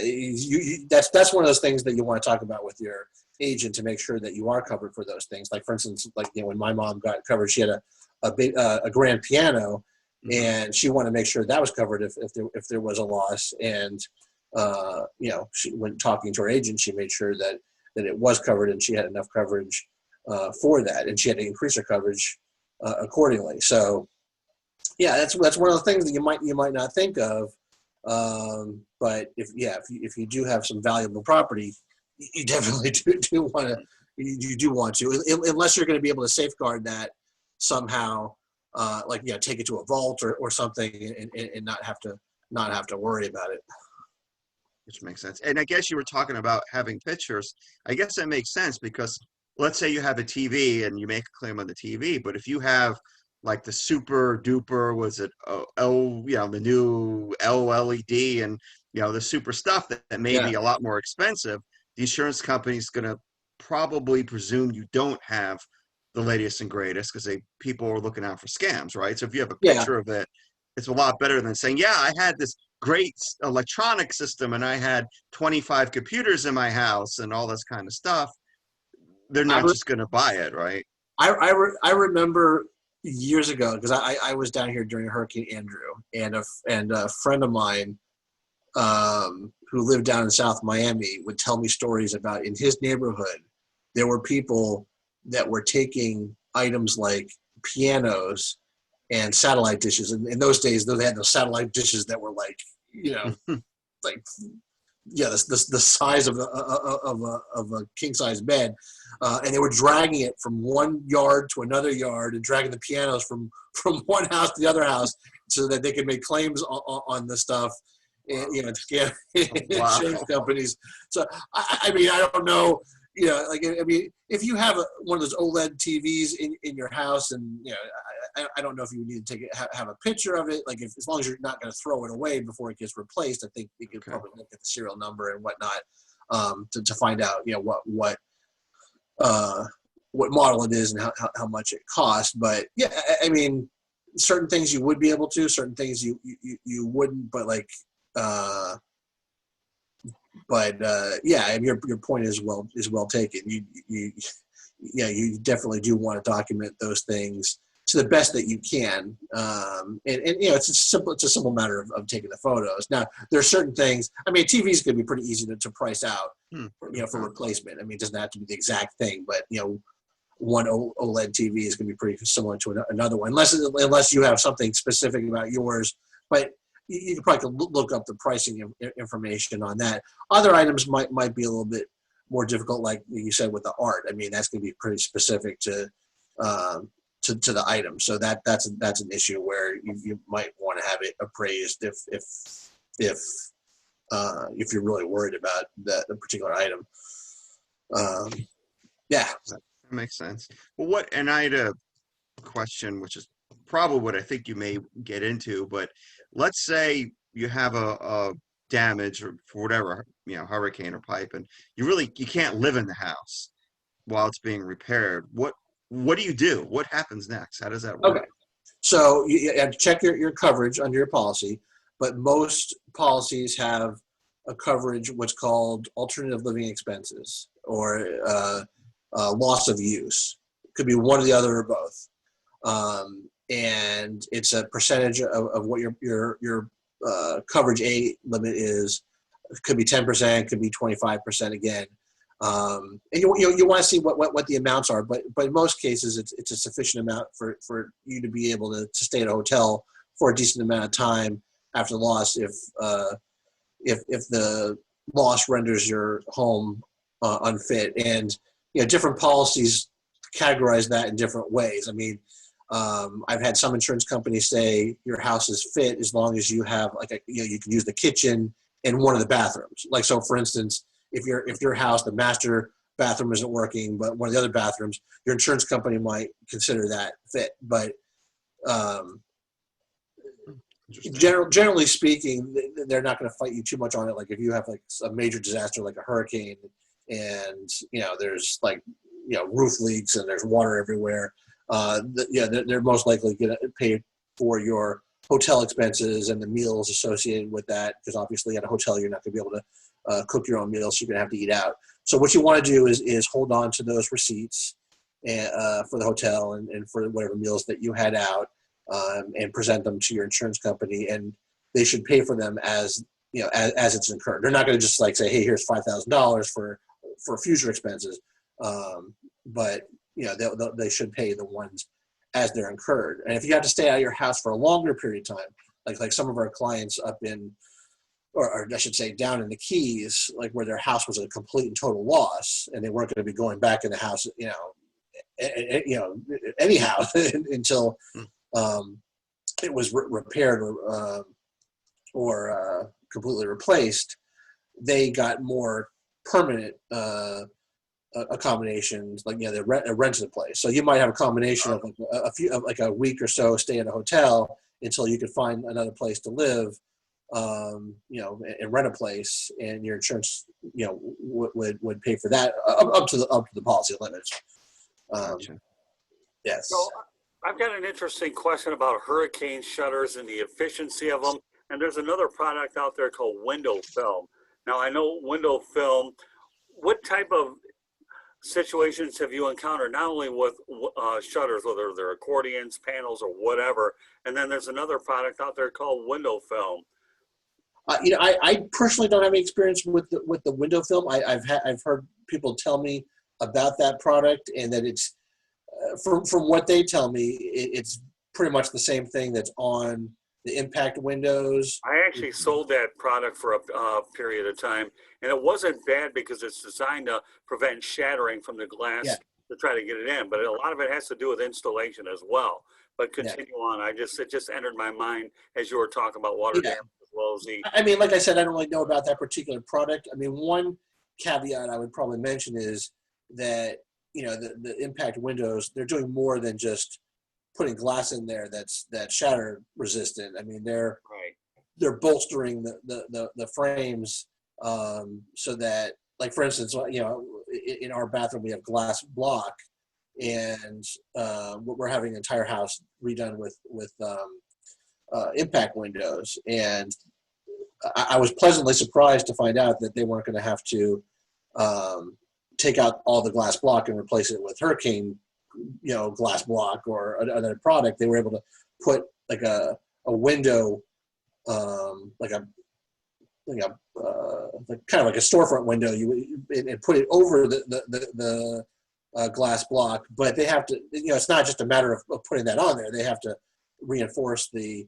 that's one of those things that you want to talk about with your agent to make sure that you are covered for those things. Like, for instance, like when my mom got covered, she had a grand piano, and she wanted to make sure that was covered if there was a loss. And she, when talking to her agent, she made sure that it was covered and she had enough coverage for that, and she had to increase her coverage accordingly. So yeah, that's one of the things that you might not think of. But if you do have some valuable property, you definitely do want to. You do want to, unless you're going to be able to safeguard that somehow, take it to a vault or something, and not have to worry about it. Which makes sense. And I guess you were talking about having pictures. I guess that makes sense, because let's say you have a TV and you make a claim on the TV, but if you have like the super duper, the new OLED and the super stuff that may be a lot more expensive, the insurance company's going to probably presume you don't have the latest and greatest, because people are looking out for scams, right? So if you have a picture of it, it's a lot better than saying, I had this great electronic system and I had 25 computers in my house and all this kind of stuff. They're not just going to buy it, right? I remember years ago, because I was down here during Hurricane Andrew, and a friend of mine who lived down in South Miami would tell me stories about in his neighborhood, there were people that were taking items like pianos and satellite dishes. And in those days, they had those satellite dishes that were like, like, yeah, the size of a king size bed, and they were dragging it from one yard to another yard and dragging the pianos from one house to the other house so that they could make claims on the stuff. And, scam insurance companies. So I mean, I don't know. I mean, if you have one of those OLED TVs in your house, and I don't know if you would need to have a picture of it. Like, as long as you're not going to throw it away before it gets replaced, I think you could probably look at the serial number and whatnot to find out what model it is and how much it costs. But yeah, I mean, certain things you would be able to, certain things you wouldn't. But like. Yeah, and your point is well taken. You definitely do want to document those things to the best that you can. And it's a simple matter of taking the photos. Now, there are certain things. I mean, TVs can be pretty easy to price out, for replacement. I mean, it doesn't have to be the exact thing, but one OLED TV is going to be pretty similar to another one, unless you have something specific about yours. But you could probably look up the pricing information on that. Other items might be a little bit more difficult, like you said with the art. I mean, that's going to be pretty specific to the item. So that's an issue where you might want to have it appraised if you're really worried about the particular item. Yeah, that makes sense. Well, and I had a question, which is probably what I think you may get into, but let's say you have a damage or for whatever, hurricane or pipe, and you can't live in the house while it's being repaired. What do you do? What happens next? How does that work? Okay. So you have to check your coverage under your policy, but most policies have a coverage what's called alternative living expenses or loss of use. It could be one or the other or both. And it's a percentage of what your coverage A limit is. It could be 10%, could be 25% again. And you want to see what the amounts are, but in most cases it's a sufficient amount for you to be able to stay at a hotel for a decent amount of time after the loss if the loss renders your home unfit. And different policies categorize that in different ways. I mean, I've had some insurance companies say your house is fit as long as you have you can use the kitchen and one of the bathrooms. Like, so for instance, if your house, the master bathroom isn't working, but one of the other bathrooms, your insurance company might consider that fit. But generally speaking, they're not going to fight you too much on it. Like if you have like a major disaster like a hurricane and there's roof leaks and there's water everywhere, they're most likely going to pay for your hotel expenses and the meals associated with that, because obviously at a hotel you're not going to be able to cook your own meals, so you're going to have to eat out. So what you want to do is hold on to those receipts for the hotel and for whatever meals that you had out, and present them to your insurance company, and they should pay for them as it's incurred. They're not going to just say, hey, here's $5,000 for future expenses, but they should pay the ones as they're incurred. And if you have to stay out of your house for a longer period of time, like some of our clients up in, or I should say down in the Keys, like where their house was a complete and total loss, and they weren't going to be going back in the house, anyhow until it was repaired or completely replaced. They got more permanent accommodations, they rented a place. So you might have a combination of a week or so stay at a hotel until you could find another place to live, and rent a place, and your insurance, would pay for that up to the policy limits. Gotcha. Yes. So I've got an interesting question about hurricane shutters and the efficiency of them. And there's another product out there called window film. Now I know window film. What type of situations have you encountered, not only with shutters, whether they're accordions, panels, or whatever, and then there's another product out there called window film. I personally don't have any experience with the window film. I've heard people tell me about that product, and that it's from what they tell me, it's pretty much the same thing that's on the impact windows. I actually sold that product for a period of time, and it wasn't bad because it's designed to prevent shattering from the glass to try to get it in. But a lot of it has to do with installation as well. But continue on. It just entered my mind as you were talking about water damage as well as the. I mean, like I said, I don't really know about that particular product. I mean, one caveat I would probably mention is that the impact windows, they're doing more than just putting glass in there that's shatter resistant. I mean, they're bolstering the frames so that, like, for instance, in our bathroom we have glass block, and we're having an entire house redone with impact windows, and I was pleasantly surprised to find out that they weren't going to have to take out all the glass block and replace it with hurricane glass block or another product. They were able to put like a window, like kind of like a storefront window, and put it over the glass block. But they have to, it's not just a matter of putting that on there. They have to reinforce the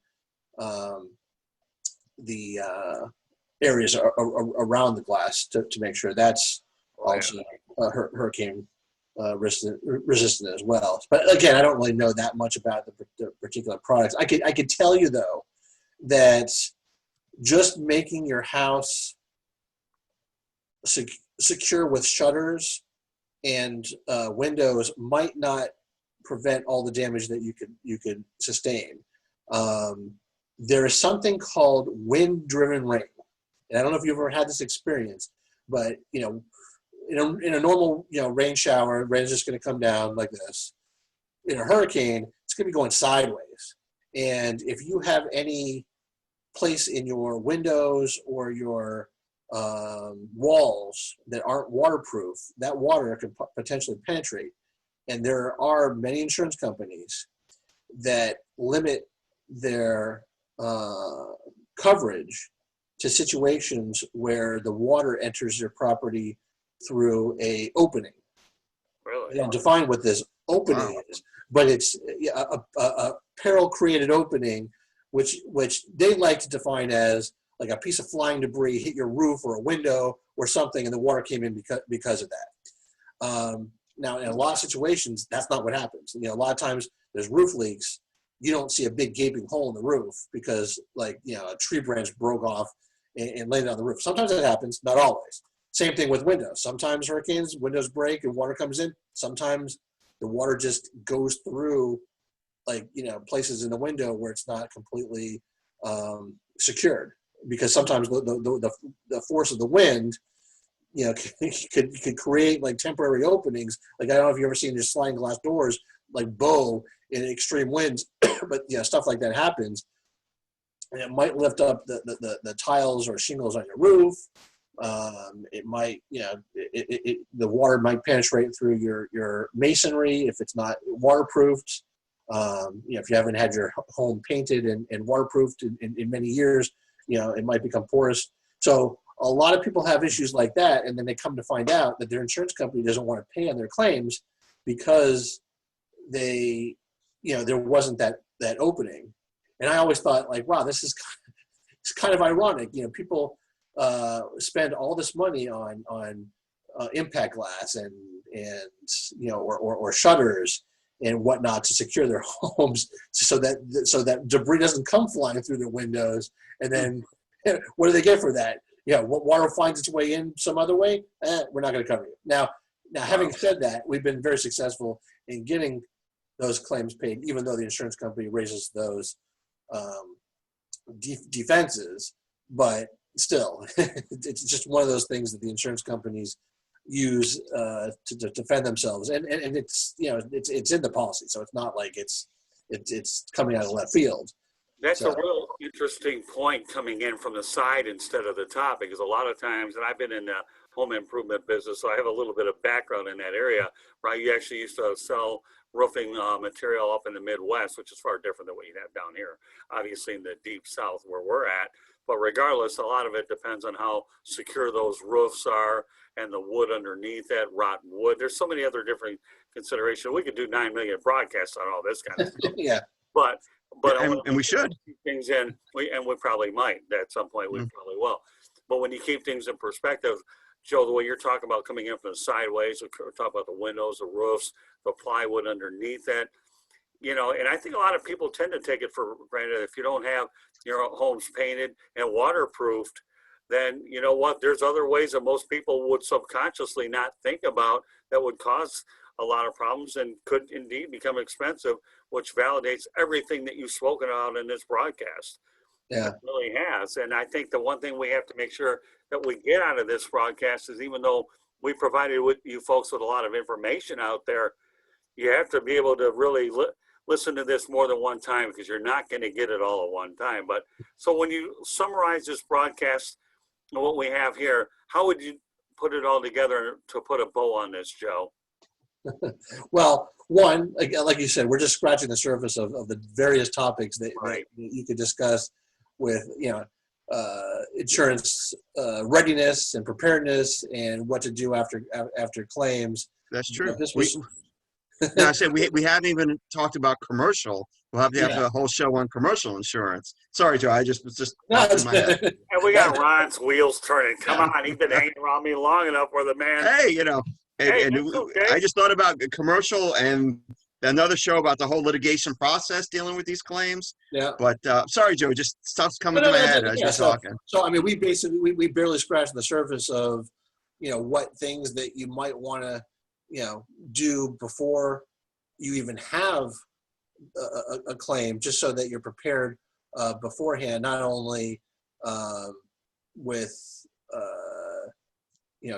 areas around the glass to make sure that's also hurricane resistant as well. But again, I don't really know that much about the particular products. I could tell you though that just making your house secure with shutters and windows might not prevent all the damage that you could sustain. There is something called wind-driven rain, and I don't know if you've ever had this experience, but in a normal rain shower, rain's just going to come down like this. In a hurricane, it's going to be going sideways, and if you have any place in your windows or your walls that aren't waterproof, that water could potentially penetrate. And there are many insurance companies that limit their coverage to situations where the water enters your property through a opening. Really? They don't define what this opening is, but it's a peril-created opening, which they like to define as like a piece of flying debris hit your roof or a window or something, and the water came in because of that. Now, in a lot of situations, that's not what happens. A lot of times there's roof leaks. You don't see a big gaping hole in the roof because, a tree branch broke off and landed on the roof. Sometimes that happens, not always. Same thing with windows. Sometimes hurricanes, windows break and water comes in. Sometimes the water just goes through, places in the window where it's not completely secured, because sometimes the force of the wind, could create like temporary openings. Like, I don't know if you've ever seen these sliding glass doors like bow in extreme winds, but stuff like that happens. And it might lift up the tiles or shingles on your roof. It might, the water might penetrate through your masonry if it's not waterproofed. If you haven't had your home painted and waterproofed in many years, it might become porous. So a lot of people have issues like that, and then they come to find out that their insurance company doesn't want to pay on their claims because there wasn't that opening. And I always thought, like, wow, it's kind of ironic. People spend all this money on impact glass and or shutters and whatnot to secure their homes, so that debris doesn't come flying through their windows. And then what do they get for that? Water finds its way in some other way. We're not going to cover you. Now, having said that, we've been very successful in getting those claims paid, even though the insurance company raises those defenses. But still, it's just one of those things that the insurance companies use to defend themselves, and it's it's in the policy, so it's not like it's coming out of left field. That's a real interesting point, coming in from the side instead of the top, because a lot of times, and I've been in the home improvement business, so I have a little bit of background in that area. Right, you actually used to sell roofing material up in the Midwest, which is far different than what you have down here, obviously in the deep South where we're at. But regardless, a lot of it depends on how secure those roofs are and the wood underneath that, rotten wood. There's so many other different considerations. We could do 9 million broadcasts on all this kind of stuff. Yeah. But and we should. keep things in, we probably might at some point. We probably will. But when you keep things in perspective, Joe, the way you're talking about coming in from the sideways, we're talking about the windows, the roofs, the plywood underneath it, and I think a lot of people tend to take it for granted. If you don't have your homes painted and waterproofed, then you know what? There's other ways that most people would subconsciously not think about that would cause a lot of problems and could indeed become expensive, which validates everything that you've spoken about in this broadcast. Yeah. It really has. And I think the one thing we have to make sure that we get out of this broadcast is, even though we provided with you folks with a lot of information out there, you have to be able to really listen to this more than one time, because you're not going to get it all at one time. But so when you summarize this broadcast and what we have here, how would you put it all together to put a bow on this, Joe? Well, one, like you said, we're just scratching the surface of the various topics that you could discuss with, insurance readiness and preparedness and what to do after claims. That's true. This was, I said we haven't even talked about commercial. We'll have to have a whole show on commercial insurance. Sorry, Joe. I just was just popped in my head. And we got Ron's wheels turning. Come on, he's been hanging around me long enough where the man. Hey, okay. I just thought about commercial and another show about the whole litigation process dealing with these claims. Yeah. But sorry, Joe, just stuff's coming to my head as you're talking. So I mean, we basically we barely scratched the surface of, what things that you might want to, do before you even have a claim, just so that you're prepared beforehand, not only with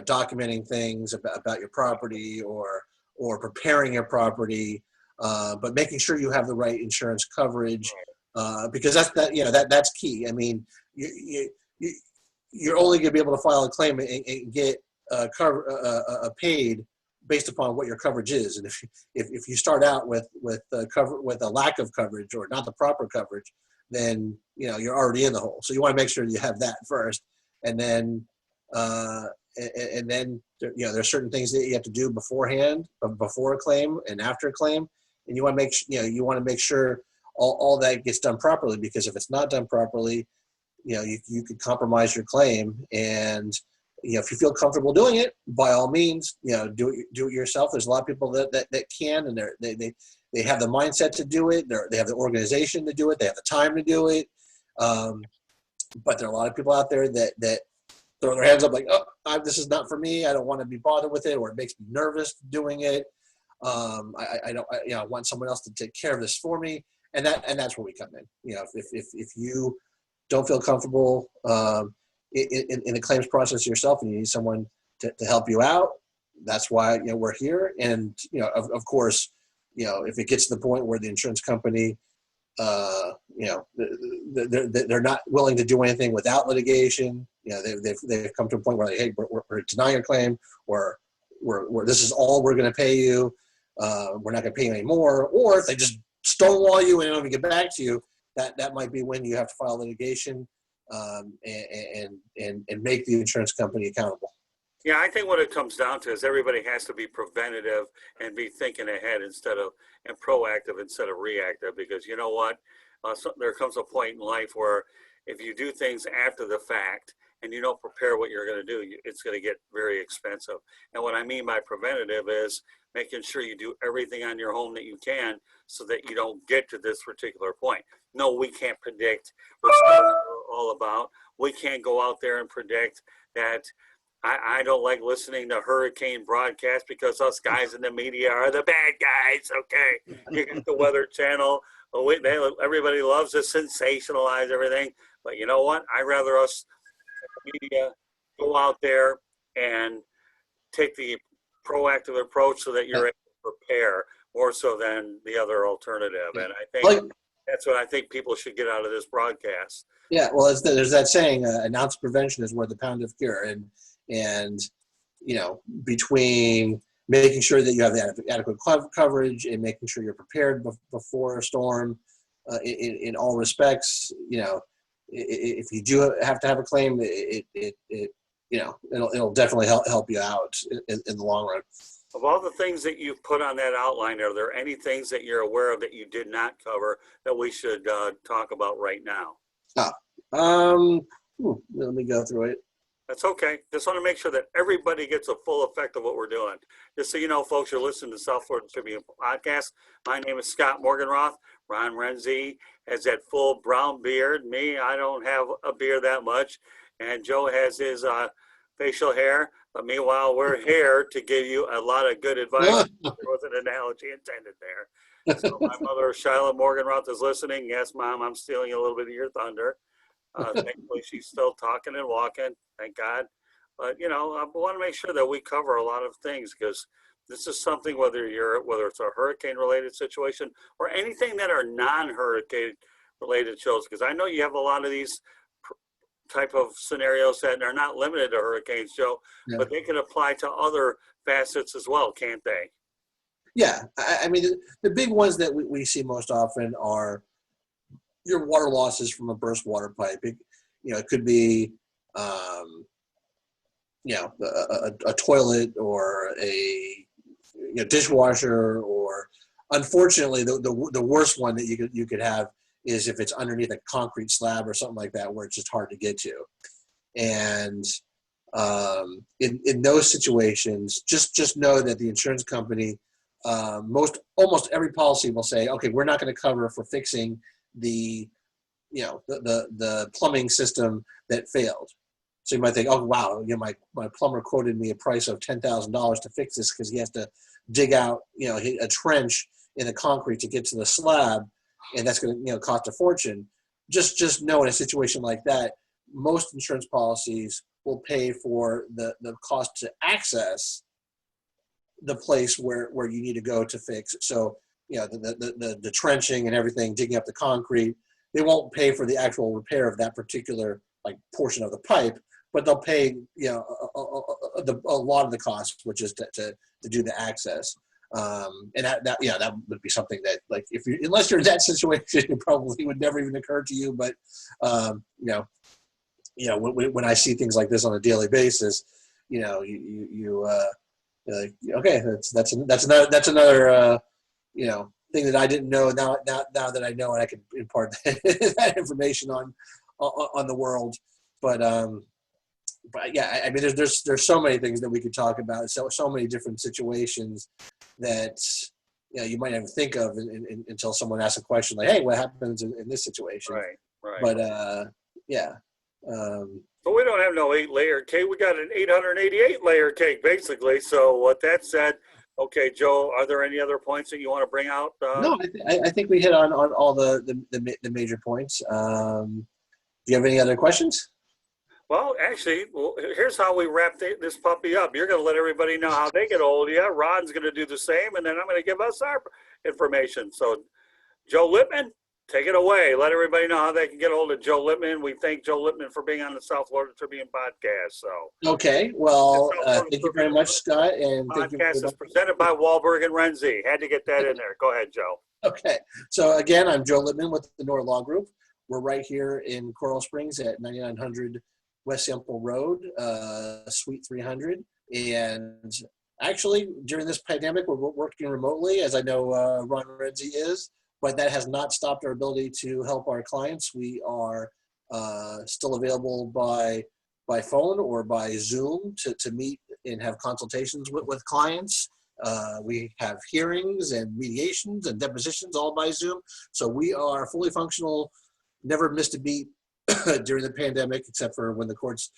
documenting things about your property or preparing your property, but making sure you have the right insurance coverage, because that's key. I mean, you're only going to be able to file a claim and get paid based upon what your coverage is. And if you start out with a lack of coverage or not the proper coverage, then you're already in the hole. So you want to make sure you have that first, and then there's certain things that you have to do beforehand, before a claim and after a claim, and you want to make sure all that gets done properly, because if it's not done properly, you could compromise your claim. And if you feel comfortable doing it, by all means, do it yourself. There's a lot of people that can, and they have the mindset to do it. They have the organization to do it. They have the time to do it. But there are a lot of people out there that throw their hands up like, oh, this is not for me. I don't want to be bothered with it, or it makes me nervous doing it. I want someone else to take care of this for me. And that's where we come in. If you don't feel comfortable in the claims process yourself, and you need someone to help you out, that's why we're here. And of course, if it gets to the point where the insurance company they're not willing to do anything without litigation, they've come to a point where hey, we're denying your claim, or we're this is all we're going to pay you, we're not going to pay you anymore. Or if they just stonewall you and don't even get back to you, that might be when you have to file litigation and make the insurance company accountable. Yeah, I think what it comes down to is everybody has to be preventative and be thinking ahead and proactive instead of reactive, because you know what? There comes a point in life where if you do things after the fact and you don't prepare what you're going to do, it's going to get very expensive. And what I mean by preventative is making sure you do everything on your home that you can so that you don't get to this particular point. No, we can't predict what we're all about. We can't go out there and predict that. I don't like listening to hurricane broadcasts because us guys in the media are the bad guys, okay? You got the Weather Channel. Everybody loves to sensationalize everything. But you know what? I'd rather us media go out there and take the proactive approach so that you're able to prepare more so than the other alternative. And I think that's what I think people should get out of this broadcast. Yeah, well, there's that saying, an ounce of prevention is worth a pound of cure. And between making sure that you have the adequate coverage and making sure you're prepared before a storm in all respects. If you do have to have a claim, it'll definitely help you out in the long run. Of all the things that you've put on that outline, are there any things that you're aware of that you did not cover that we should talk about right now? Let me go through it. That's okay. Just want to make sure that everybody gets a full effect of what we're doing. Just so you know, folks, you're listening to South Florida Tribune Podcast. My name is Scott Morganroth. Ron Renzy has that full brown beard. Me, I don't have a beard that much. And Joe has his facial hair. But meanwhile, we're here to give you a lot of good advice. There was an analogy intended there. So my mother, Shyla Morganroth, is listening. Yes, Mom, I'm stealing a little bit of your thunder. Thankfully, she's still talking and walking. Thank God. But, I want to make sure that we cover a lot of things because this is something, whether it's a hurricane-related situation or anything that are non-hurricane related shows, because I know you have a lot of these type of scenarios that are not limited to hurricanes, Joe, but they can apply to other facets as well, can't they? Yeah. I mean, the big ones that we see most often are your water losses from a burst water pipe. It could be, a toilet or a dishwasher, or unfortunately, the worst one that you could have is if it's underneath a concrete slab or something like that, where it's just hard to get to. And in those situations, just know that the insurance company, almost every policy will say, okay, we're not going to cover for fixing the plumbing system that failed. So you might think, oh wow, my plumber quoted me a price of $10,000 to fix this because he has to dig out a trench in the concrete to get to the slab, and that's going to cost a fortune. Just know in a situation like that, most insurance policies will pay for the cost to access the place where you need to go to fix. So the trenching and everything, digging up the concrete. They won't pay for the actual repair of that particular portion of the pipe, but they'll pay a lot of the cost, which is to do the access. And that would be something that unless you're in that situation, it probably would never even occur to you. But when I see things like this on a daily basis, okay, that's another thing that I didn't know. Now that I know, and I can impart that information on the world. But yeah, I mean, there's so many things that we could talk about. So many different situations that you might never think of until someone asks a question like, "Hey, what happens in this situation?" Right. But yeah. But we don't have no 8-layer cake. We got an 888-layer cake, basically. So with that said, okay, Joe, are there any other points that you want to bring out? No, I think we hit on all the major points. Do you have any other questions? Well, actually, here's how we wrap this puppy up. You're going to let everybody know how they get a hold of you. Ron's going to do the same, and then I'm going to give us our information. So, Joe Littman, take it away. Let everybody know how they can get a hold of Joe Littman. We thank Joe Littman for being on the South Florida Tribune podcast. So, okay, well, thank you very much, Scott. And podcast is presented by Wahlberg and Renzy. Had to get that in there. Go ahead, Joe. Okay, so again, I'm Joe Littman with the Nor Law Group. We're right here in Coral Springs at 9900 West Semple Road, Suite 300. And actually, during this pandemic, we're working remotely, as I know Ron Renzy is. But that has not stopped our ability to help our clients. We are still available by phone or by Zoom to meet and have consultations with clients. We have hearings and mediations and depositions all by Zoom. So we are fully functional, never missed a beat during the pandemic, except for when the courts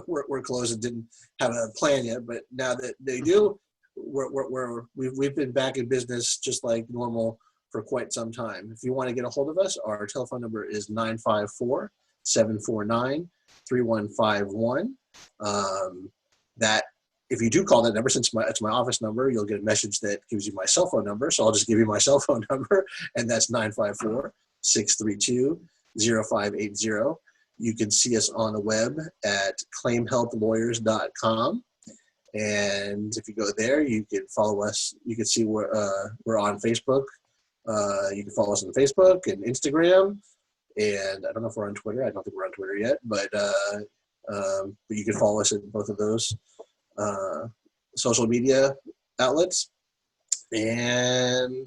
were closed and didn't have a plan yet. But now that they do, we've been back in business just like normal for quite some time. If you want to get a hold of us, our telephone number is 954-749-3151. That if you do call that number, since it's my office number, you'll get a message that gives you my cell phone number. So I'll just give you my cell phone number, and that's 954-632-0580. You can see us on the web at claimhelplawyers.com. And if you go there, you can follow us. You can see we're on Facebook. You can follow us on Facebook and Instagram. And I don't know if we're on Twitter. I don't think we're on Twitter yet, but you can follow us in both of those social media outlets. And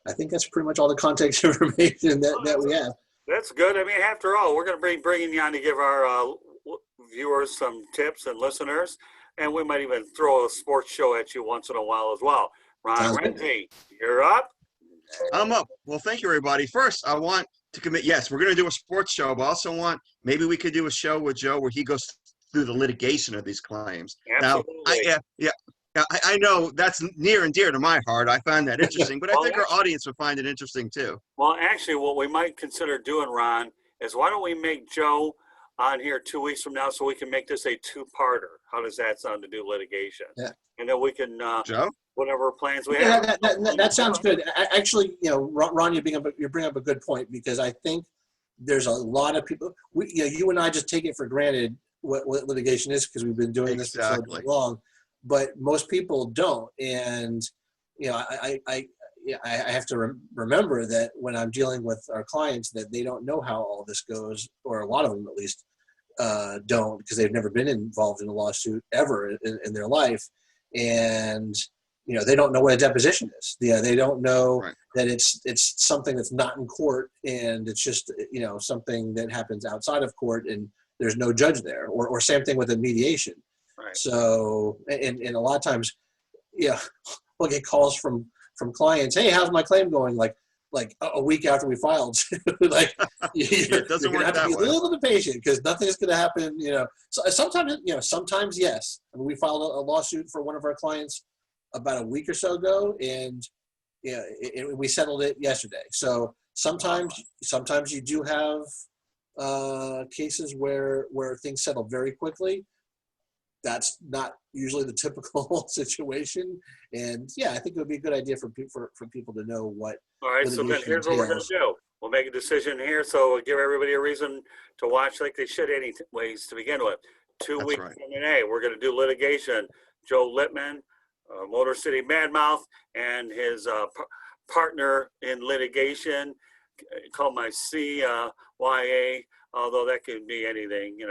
I think that's pretty much all the contact information that we have. That's good. I mean, after all, we're going to be bringing you on to give our viewers some tips and listeners, and we might even throw a sports show at you once in a while as well. Ron Renzy, you're up. I'm up. Well, thank you, everybody. First, I want to commit. Yes, we're going to do a sports show, but I also want maybe we could do a show with Joe where he goes through the litigation of these claims. Absolutely. Now, I know that's near and dear to my heart. I find that interesting, but I think our audience would find it interesting too. Well, actually, what we might consider doing, Ron, is why don't we make Joe on here 2 weeks from now so we can make this a two-parter? How does that sound to do litigation? Yeah. And then we can, Joe? whatever plans we have. That sounds good. Actually, Ron, you bring up a good point, because I think there's a lot of people. You and I just take it for granted what litigation is because we've been doing this for so long, but most people don't. And I have to remember that when I'm dealing with our clients, that they don't know how all this goes, or a lot of them at least don't, because they've never been involved in a lawsuit ever in their life. And they don't know what a deposition is. They don't know that it's something that's not in court, and it's just something that happens outside of court, and there's no judge there. Or same thing with a mediation. Right. So and a lot of times, we'll get calls from clients. Hey, how's my claim going? Like a week after we filed. Like it doesn't you're work gonna have that to be way. a little bit patient, because nothing's going to happen. So sometimes yes. I mean, we filed a lawsuit for one of our clients about a week or so ago, and we settled it yesterday. So sometimes you do have cases where things settle very quickly. That's not usually the typical situation. And I think it would be a good idea for people to know what. All right, so then here's what we're going to do. We'll make a decision here, so we'll give everybody a reason to watch like they should anyways to begin with. 2 weeks from today, we're going to do litigation. Joe Littman, Motor City Madmouth, and his partner in litigation, called my CYA, although that could be anything, you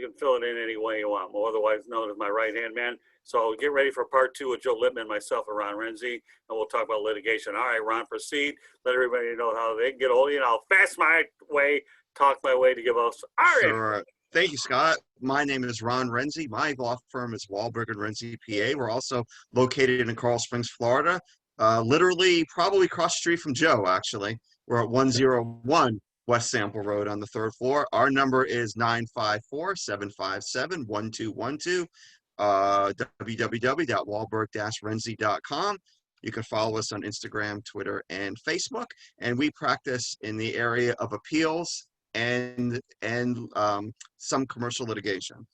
can fill it in any way you want, otherwise known as my right-hand man. So get ready for part 2 with Joe Littman, myself, and Ron Renzy, and we'll talk about litigation. All right, Ron, proceed. Let everybody know how they can get hold of you. I'll fast my way, talk my way to give us our Sure. Thank you, Scott. My name is Ron Renzy. My law firm is Wahlberg & Renzy, PA. We're also located in Coral Springs, Florida, literally probably across the street from Joe, actually. We're at 101 West Sample Road on the 3rd floor. Our number is 954-757-1212, www.wahlberg-renzy.com. You can follow us on Instagram, Twitter, and Facebook. And we practice in the area of appeals and some commercial litigation.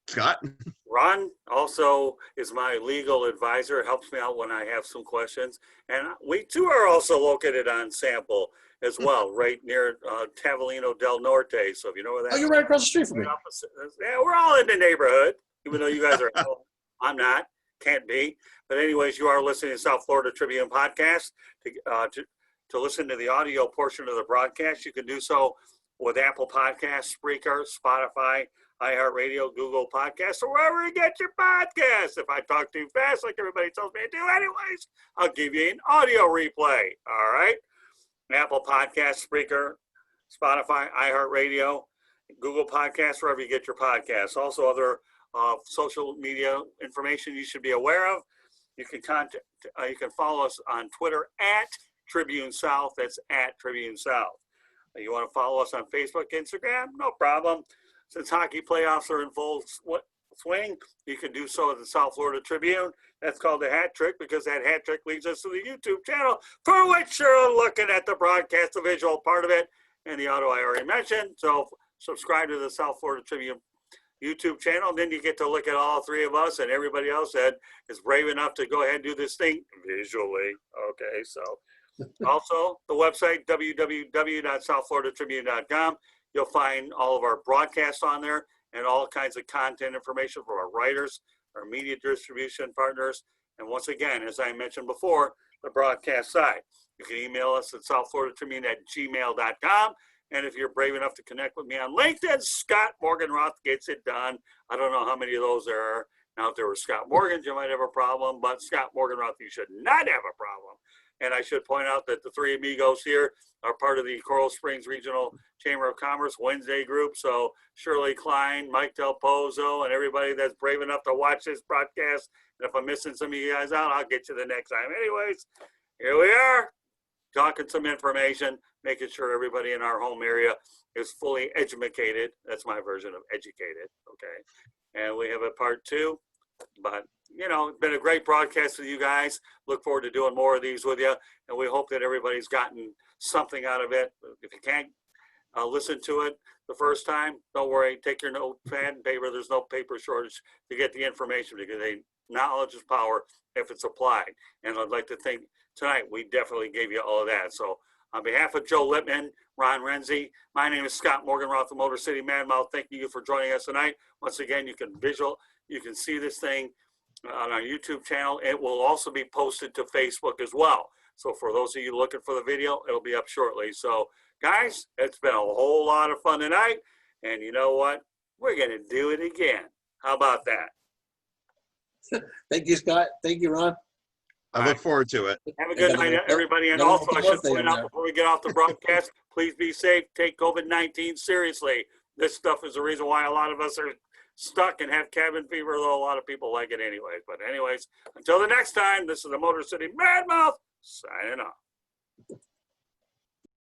Scott? Ron also is my legal advisor, helps me out when I have some questions. And we too are also located on Sample as well, right near Tavolino del Norte. So if you know where that is. Oh, you're right across the street from me. Yeah, we're all in the neighborhood, even though you guys are home. I'm not, can't be. But anyways, you are listening to South Florida Tribune Podcast. To listen to the audio portion of the broadcast, you can do so with Apple Podcasts, Spreaker, Spotify, iHeartRadio, Google Podcasts, or wherever you get your podcasts. If I talk too fast, like everybody tells me to do anyways, I'll give you an audio replay, all right? Apple Podcasts, Spreaker, Spotify, iHeartRadio, Google Podcasts, wherever you get your podcasts. Also, other social media information you should be aware of. You can follow us on Twitter at Tribune South. That's at Tribune South. You want to follow us on Facebook, Instagram? No problem. Since hockey playoffs are in full swing, you can do so at the South Florida Tribune. That's called the hat trick, because that hat trick leads us to the YouTube channel, for which you're looking at the broadcast, the visual part of it, and the audio I already mentioned. So subscribe to the South Florida Tribune YouTube channel. Then you get to look at all three of us and everybody else that is brave enough to go ahead and do this thing visually. Okay, so also the website, www.southfloridatribune.com. You'll find all of our broadcasts on there, and all kinds of content information for our writers, our media distribution partners, and once again, as I mentioned before, the broadcast side. You can email us at southfloridatribune@gmail.com. And if you're brave enough to connect with me on LinkedIn, Scott Morgan Roth gets it done. I don't know how many of those there are. Now, if there were Scott Morgans, you might have a problem, but Scott Morgan Roth, you should not have a problem. And I should point out that the three amigos here are part of the Coral Springs Regional Chamber of Commerce Wednesday group. So Shirley Klein, Mike Del Pozo, and everybody that's brave enough to watch this broadcast. And if I'm missing some of you guys out, I'll get you the next time. Anyways, here we are, talking some information, making sure everybody in our home area is fully educated. That's my version of educated, okay? And we have a part 2, but you know, it's been a great broadcast with you guys. Look forward to doing more of these with you, and we hope that everybody's gotten something out of it. If you can't listen to it the first time, don't worry, take your notepad and paper. There's no paper shortage to get the information, because knowledge is power if it's applied. And I'd like to think tonight we definitely gave you all of that. So on behalf of Joe Littman, Ron Renzy, my name is Scott Morgan Roth, the Motor City Manmouth. Thank you for joining us tonight. Once again, you can see this thing on our YouTube channel. It will also be posted to Facebook as well. So for those of you looking for the video, it'll be up shortly. So guys, it's been a whole lot of fun tonight. And you know what? We're going to do it again. How about that? Thank you, Scott. Thank you, Ron. I look forward to it. Have a good night, everybody. And also, I should point out before we get off the broadcast, please be safe. Take COVID-19 seriously. This stuff is the reason why a lot of us are stuck and have cabin fever, though a lot of people like it anyways. But anyways, until the next time, this is the Motor City Madmouth signing off.